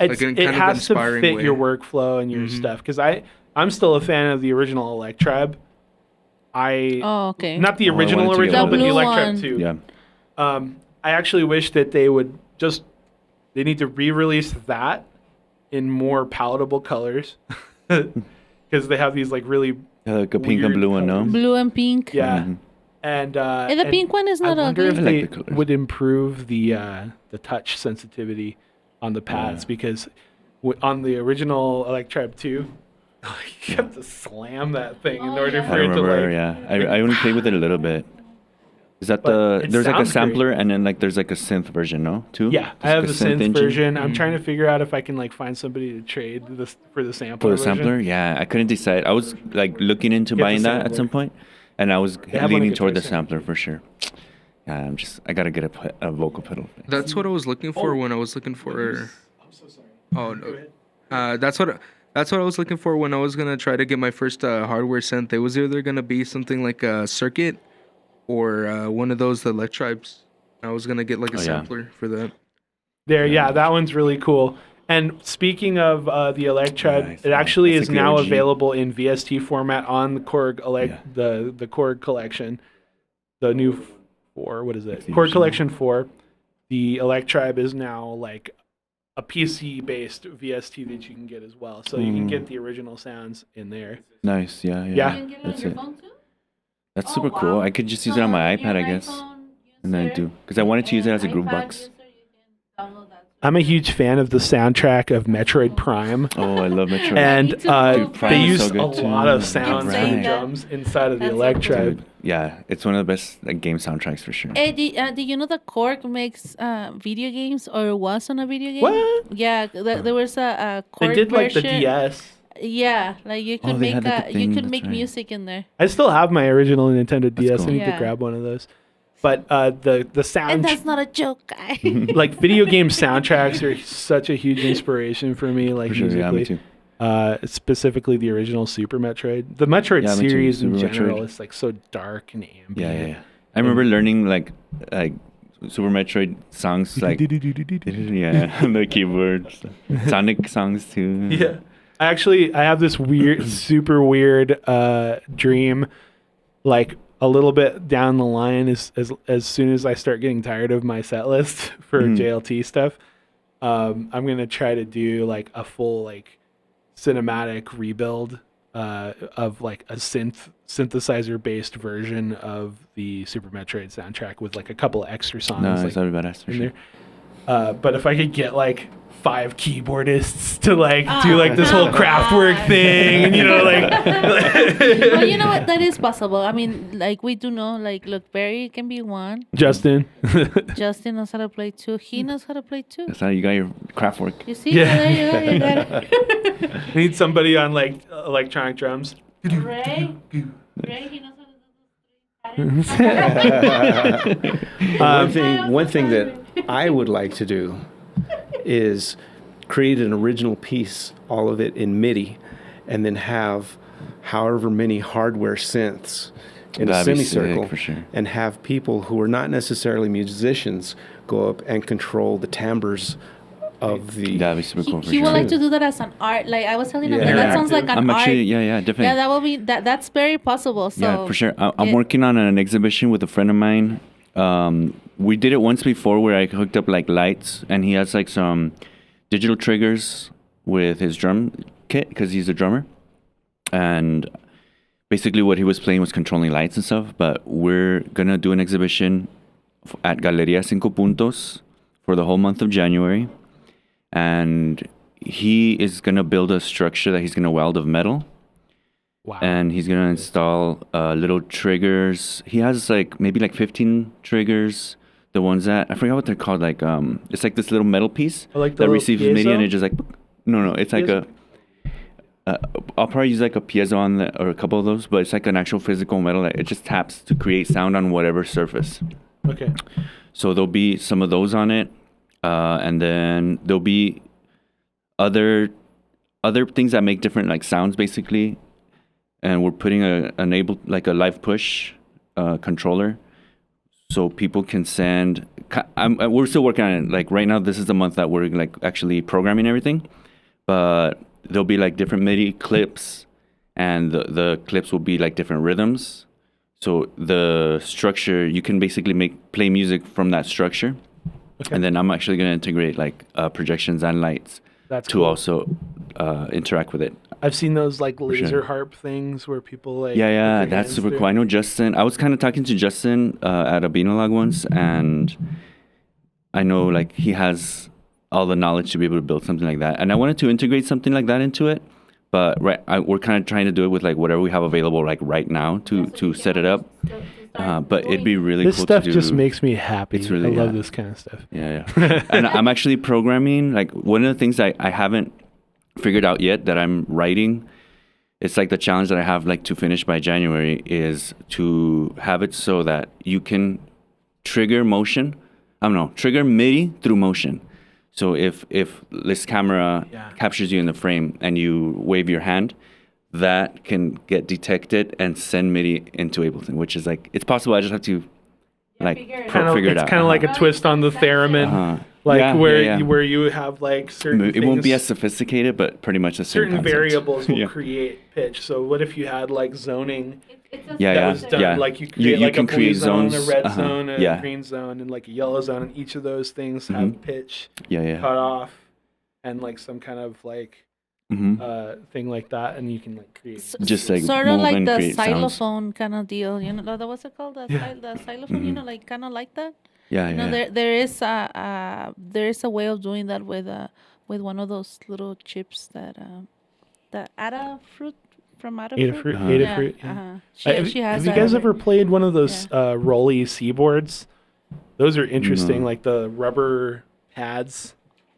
like in It kind of has to inspiring fit way. your workflow and your stuff. Because I'm still a fan of the original Electribe. Oh, okay. Not the Oh, I original wanted to get original, one but of the those. Electribe The blue 2. Yeah. I actually wish that they would they need to re-release that in more palatable colors. Because they have these like really Like a pink and weird blue one, no? colors. Blue and pink. yeah. Mhm. And And the pink one is not I wonder ugly. if I they like the colors. would improve the touch sensitivity on the pads Yeah. because on the original Electribe 2, you have to slam that thing in Oh, order yeah. for I it to remember, like. yeah. I only played with it a little bit. Is that But it there's like a sounds great. sampler and then like there's like a synth version, no? Too? Yeah, Just I have like the a synth engine? version. I'm trying to figure out if I can like find somebody to trade this for the sampler. For the version. sampler? Yeah, I couldn't decide. I was like looking into Get the buying that at sampler. some point, and I was have one leaning at toward the Guitar sampler for sure. Yeah, I gotta get a vocal pedal. That's what I was looking for when I was looking for. I'm so sorry. Oh Go no. ahead. That's what I was looking for when I was gonna try to get my first hardware synth. It was either gonna be something like a circuit or one of those Electribes. I was gonna get like a Oh, yeah. sampler for that. Yeah, that one's really cool. And speaking of the Electribe, Nice. it actually That's is a good now OG. available in VST format on the Korg the Korg collection, the new 4. What is it? That's the Chord original. Collection 4. The Electribe is now like a PC-based VST that you can get as well. So you can get the original sounds in there. Nice. Yeah. Yeah. You can get it on That's your it. phone too? That's Oh, super wow. cool. I could just use it on my iPad, I guess. And then I do. Because I wanted to use it as a groove box. I'm a huge fan of the soundtrack of Metroid Prime. Oh, I love Metro. And Me too. Dude, they Prime is used so good a too. lot of sounds Right. and drums inside of the That's so cool. Electribe. Dude, yeah, it's one of the best like game soundtracks for sure. Hey, do you know that Korg makes video games or was on a video game? What? Yeah, there was a They Korg did like the version. DS. Yeah, like you could they make had, like, the you thing, could that's make right. music in there. I still have my original Nintendo DS. cool. I need to Yeah. grab one of those. But the And sound, that's not a joke, guy. like video game soundtracks are such a huge inspiration for me. Like For sure, yeah, musically. me too. Specifically the original Super Metroid. The Metroid Yeah, me too, series in Super general Metroid. is like so dark and ambient. Yeah. I remember learning like Super Metroid songs like yeah, on the keyboard, Sonic songs too. Yeah. I have this weird, super weird dream, like a little bit down the line as soon as I start getting tired of my set list for JLT stuff, I'm going to try to do like a full like cinematic rebuild of like a synthesizer based version of the Super Metroid soundtrack with like a couple extra songs No, like, it's not badass for in sure. there. But if I could get like 5 keyboardists to like do like this whole Kraftwerk thing, and Well, you know what? That is possible. I mean, like we do know, like look, Barry can be one. Justin. Justin knows how to play two. He knows how to play two. That's how you got your craft work. You see? Yeah. There you go. You got it. Need somebody on like electronic drums. Ray, he knows how to do this. One thing that I would like to do is create an original piece, all of it in MIDI, and then have however many hardware synths in a That'd be sick, semicircle, for sure. and have people who are not necessarily musicians go up and control the timbres of the. That'd be super cool for He would sure. like to do that as an art. Like I was telling him, Yeah. that sounds like an I'm art. actually definitely. Yeah, that will be that's very possible. So Yeah, for sure. I'm yeah. working on an exhibition with a friend of mine. We did it once before where I hooked up like lights, and he has like some digital triggers with his drum kit because he's a drummer. And basically what he was playing was controlling lights and stuff. But we're going to do an exhibition at Galeria Cinco Puntos for the whole month of January. And he is going to build a structure that he's going to weld of metal. Wow. And he's going to install little triggers. He has like maybe like 15 triggers. The ones that, I forgot what they're called. Like, it's like this little metal piece Oh, like the that little receives MIDI and piezo? it just like, no, it's like Piezo? I'll probably use like a piezo on the, or a couple of those, but it's like an actual physical metal that it just taps to create sound on whatever surface. Okay. So there'll be some of those on it. And then there'll be other things that make different like sounds basically. And we're putting a live push controller, so people can send. We're still working on it. Like right now, this is the month that we're like actually programming everything. But there'll be like different MIDI clips, and the clips will be like different rhythms. So the structure, you can basically play music from that structure. Okay. And then I'm actually going to integrate like projections and lights That's to cool. also interact with it. I've seen those like laser sure. harp things where people like. Yeah, put their that's hands super through. cool. I know Justin. I was kind of talking to Justin at a Beanalog once, and I know like he has all the knowledge to be able to build something like that. And I wanted to integrate something like that into it, but we're kind of trying to do it with like whatever we have available like right now to set it up. But it'd be really This cool stuff to do. just makes me happy. It's really- I love yeah. this kind of stuff. Yeah. And I'm actually programming, like one of the things I haven't figured out yet that I'm writing, it's like the challenge that I have like to finish by January is to have it so that you can trigger trigger MIDI through motion. So if this camera captures you in the frame and you wave your hand, that can get detected and send MIDI into Ableton, which is like, it's possible. I just have to like figure it figure it It's out. kind of like a twist on the theremin. like Yeah, where yeah, yeah. where you have like certain It won't be things- as sophisticated, but pretty much the same certain concept. variables will Yeah. create pitch. So what if you had like zoning Yeah, that yeah, was done yeah. like you create like can a blue create zone, zones. a red uh-huh. zone, a Yeah, green zone, and like a yellow zone, and each of those things have pitch yeah, yeah. cut off and like some kind of like Mm-hmm. thing like that, and you can like create. Just like sort of move like and the create sounds. xylophone kind of deal. You know, what's it called? The xylophone. You know, like kind of like that. Yeah, You yeah. know, there is a way of doing that with one of those little chips that the Adafruit from Adafruit. Uh-huh. Adafruit. Yeah. She has Have you that. guys ever played one of those Rolly seaboards? Those are interesting, No. like the rubber pads.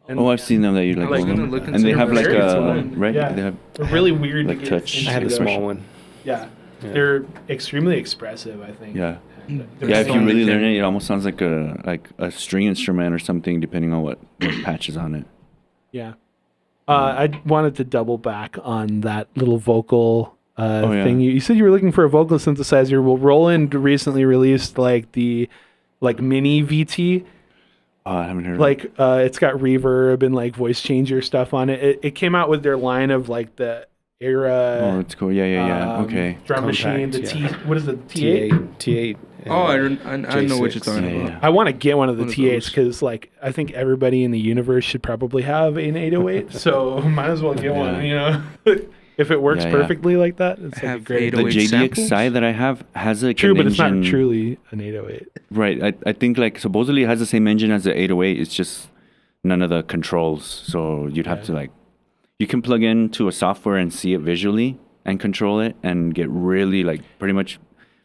And Oh, I've seen them that you like, Like, hold gonna them. look And they into have it. like Very a fun. right. Yeah. They have they're really weird like to get touch. into I had a the- small one. Yeah. Yeah. They're extremely expressive, I think. yeah. They're Yeah, if so you really amazing. learn it, it almost sounds like a string instrument or something, depending on what patch is on it. Yeah. I wanted to double back on that little vocal yeah. thing. You said you were looking for a vocal synthesizer. Well, Roland recently released like the mini VT. Oh, I haven't heard. Like it's got reverb and like voice changer stuff on it. It came out with their line of like the era. Oh, it's cool. Yeah, yeah, yeah. Okay. Drum machine. The Compact, T. What is the T8? T8. Oh, I know what you're J6. talking Yeah, about. yeah. I want to get one of the One of T8s those. because like I think everybody in the universe should probably have an 808. So might as well get one. You know, if it works Yeah, yeah. perfectly like that, it's like a Have great. The 808 JDXi samples? that I have has like True, an but it's not engine- truly an 808. Right. I think like supposedly it has the same engine as the 808. It's just none of the controls. So you'd have to like, you can plug into a software and see it visually and control it and get really like pretty much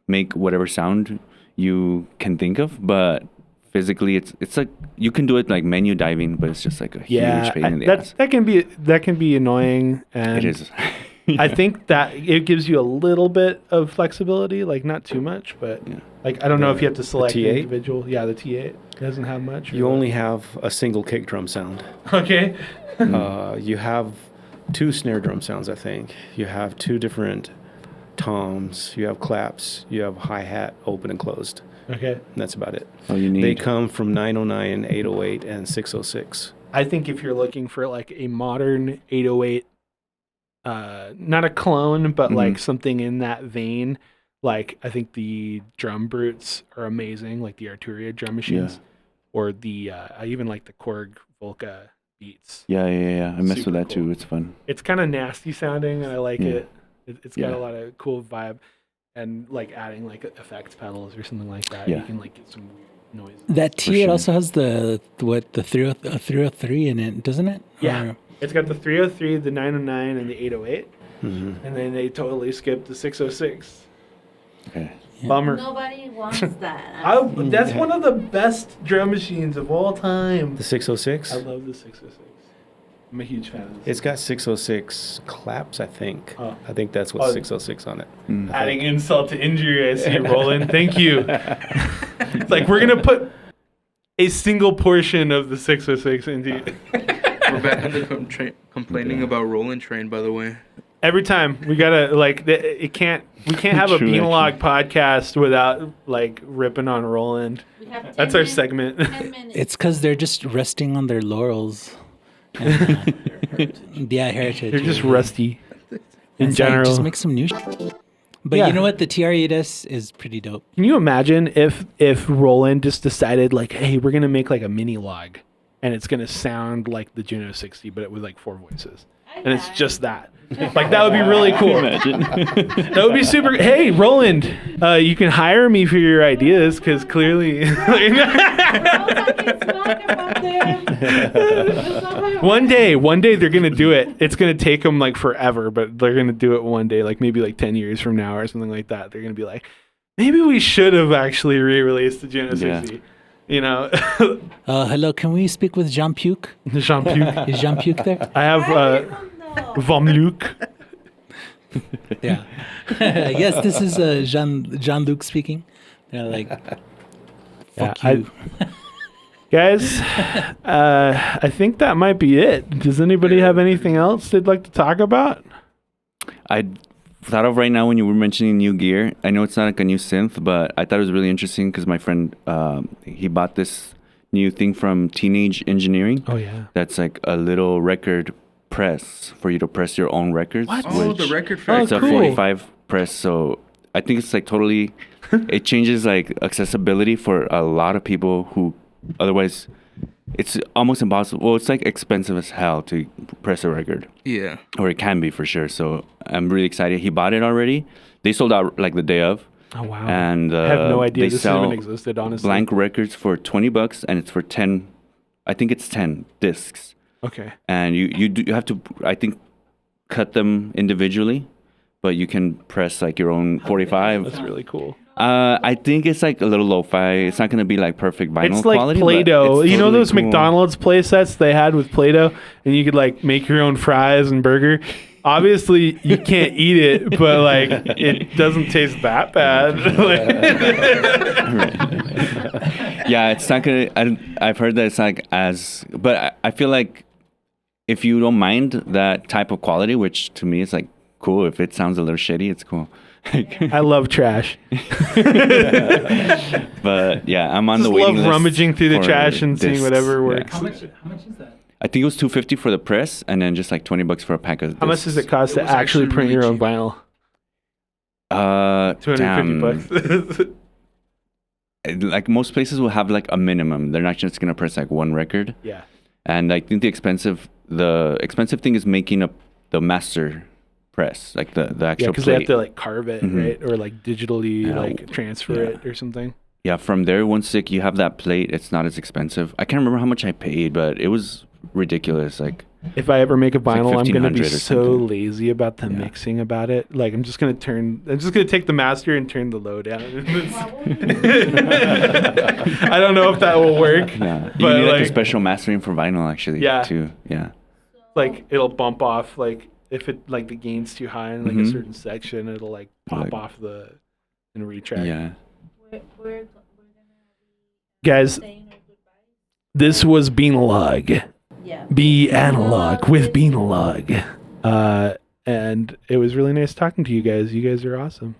make whatever sound you can think of. But physically, it's like you can do it like menu diving, but it's just like a Yeah, huge pain in the ass. that can be annoying, and It is. I think that it gives you a little bit of flexibility, like not too much, but Yeah. like I don't know if you have to select the T8? individual. Yeah, the T8 doesn't have much. You only have a single kick drum sound. okay. You have 2 snare drum sounds, I think. You have 2 different toms. You have claps. You have hi-hat open and closed. Okay. And that's about it. All you need. They come from 909, 808, and 606. I think if you're looking for like a modern 808, not a clone, but like something in that vein, like I think the drum brutes are amazing, like the Arturia drum machines, or the I even like the Korg Volca beats. Yeah. I mess Super with that cool. too. It's fun. It's kind of nasty sounding, and I like Yeah. it. It's got Yeah. a lot of cool vibe, and like adding like effects pedals or something like that, Yeah. you can like get some noise. That T8 sure. also has the 303 in it, doesn't it? Yeah. Or- It's got the 303, the 909, and the 808, Mm-hmm. and then they totally skipped the 606. Okay. Bummer. Nobody wants that. That's one of the best drum machines of all time. The 606? I love the 606. I'm a huge fan of this. It's got 606 claps, I think. Oh. I think that's what's Oh. 606 on it. Adding insult to injury, I see, Roland. Thank you. It's like we're gonna put a single portion of the 606 into We're back into complaining about Rolling Train, by the way. every time. We gotta like we can't have a True, Beanalog podcast without like ripping on Roland. We have 10 That's our minutes- segment. 10 minutes. It's because they're just resting on their laurels. And, yeah, heritage. You're just yeah. rusty in It's like, general. just make some new. But Yeah. you know what? The TR-8S is pretty dope. Can you imagine if Roland just decided like, hey, we're gonna make like a mini log, and it's gonna sound like the Juno 60, but with like 4 voices, and it's just that. Like that would be really cool. Imagine. That would be super. Hey, Roland, you can hire me for your ideas because clearly, one day they're gonna do it. It's gonna take them like forever, but they're gonna do it one day, like maybe like 10 years from now or something like that. They're gonna be like, maybe we should have actually re-released the Juno 60. You know, Hello, can we speak with Jean Puke? Jean-Luc. Is Jean Puke there? I have Vom-Luc. Yeah. Yes, this is Jean-Luc speaking. They're like, fuck Yeah, you. Guys, I think that might be it. Does anybody have anything else they'd like to talk about? I thought of right now when you were mentioning new gear. I know it's not like a new synth, but I thought it was really interesting because my friend, he bought this new thing from Teenage Engineering. Oh yeah. That's like a little record press for you to press your own records. What? Oh, which- the record Oh, factory. It's a cool. 45 press, so I think it's like totally. It changes like accessibility for a lot of people who otherwise it's almost impossible. Well, it's like expensive as hell to press a record, Yeah. or it can be for sure. So I'm really excited. He bought it already. They sold out like the day of, Oh wow. and I have no idea they this sell even existed. Honestly. blank records for $20, and it's for 10. I think it's 10 discs, Okay. and you have to I think cut them individually, but you can press like your own 45. That's really cool. I think it's like a little lo-fi. It's not gonna be like perfect vinyl It's like quality. but Play-Doh. it's You know totally those cool. McDonald's play sets they had with Play-Doh, and you could like make your own fries and burger. Obviously, you can't eat it, but like it doesn't taste that bad. Yeah, it's not gonna. I've heard that it's like as, but I feel like if you don't mind that type of quality, which to me is like cool. If it sounds a little shitty, it's cool. I love trash. But yeah, I'm on Just the waiting love list rummaging through the for trash and seeing discs. whatever Yeah. works. How much is that? I think it was $250 for the press, and then just like $20 for a pack of. How much does it discs. cost It to was actually actually print your really own vinyl? $250. $250. Like most places will have like a minimum. They're not just gonna press like one record. Yeah. And I think the expensive thing is making up the master press, like the Yeah, actual because they have plate. to like carve it, Mhm. right? Or like digitally Yeah. like transfer Yeah. it or something. Yeah, from there, once you have that plate, it's not as expensive. I can't remember how much I paid, but it was ridiculous. Like, If I ever make a like vinyl, I'm gonna be 1,500 or so something. lazy about the Yeah. mixing about it. Like I'm just gonna take the master and turn the low down. I don't know if that will work. yeah, you But, need like a like- special mastering for vinyl, actually. Yeah. Too. Yeah. Like it'll bump off like if it like the gain's too high in like a Mhm. certain section, it'll like pop Like- off the and retract. Yeah. Guys, this was Beanalog. Yeah. Beanalog with Beanalog. And it was really nice talking to you guys. You guys are awesome.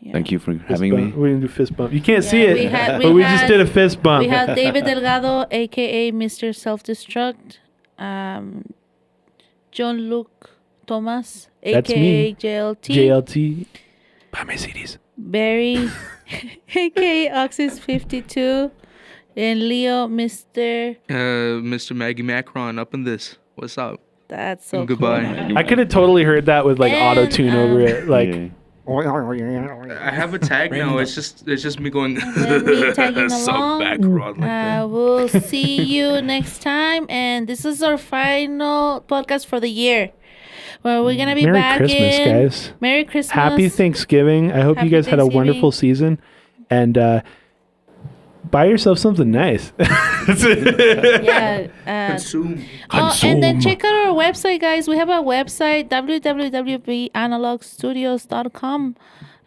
Yeah. Thank you for Fist having bump. me. We're gonna do fist bump. You can't see Yeah, it, we had- but we we just had- did a fist bump. We have David Delgado, a.k.a. Mr. Self-Destruct. John Luke Thomas, That's a.k.a. me. JLT. JLT. Buy my CDs. Barry, a.k.a. Oxys 52. And Leo, Mr. Mr. Maggie Macron up in this. What's up? That's so Goodbye. cool. I could have totally heard that with like And, auto tune over it. Like, Yeah. I have a tag now. It's just me going. then me tagging Some along. background like that. We'll see you next time. And this is our final podcast for the year. Well, we're going to be Merry back Christmas, in. guys. Merry Christmas. Happy Thanksgiving. I hope Happy you guys had a Thanksgiving. wonderful season. And buy yourself something nice. Yeah. Consume. Oh, and then check out our website, guys. We have a website, www.analogstudios.com.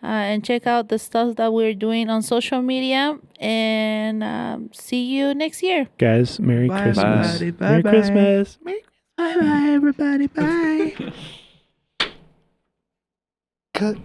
And check out the stuff that we're doing on social media. And see you next year. Guys, Merry Bye, Christmas. everybody. Merry Bye-bye. Christmas. Bye bye, everybody. Bye. Cut.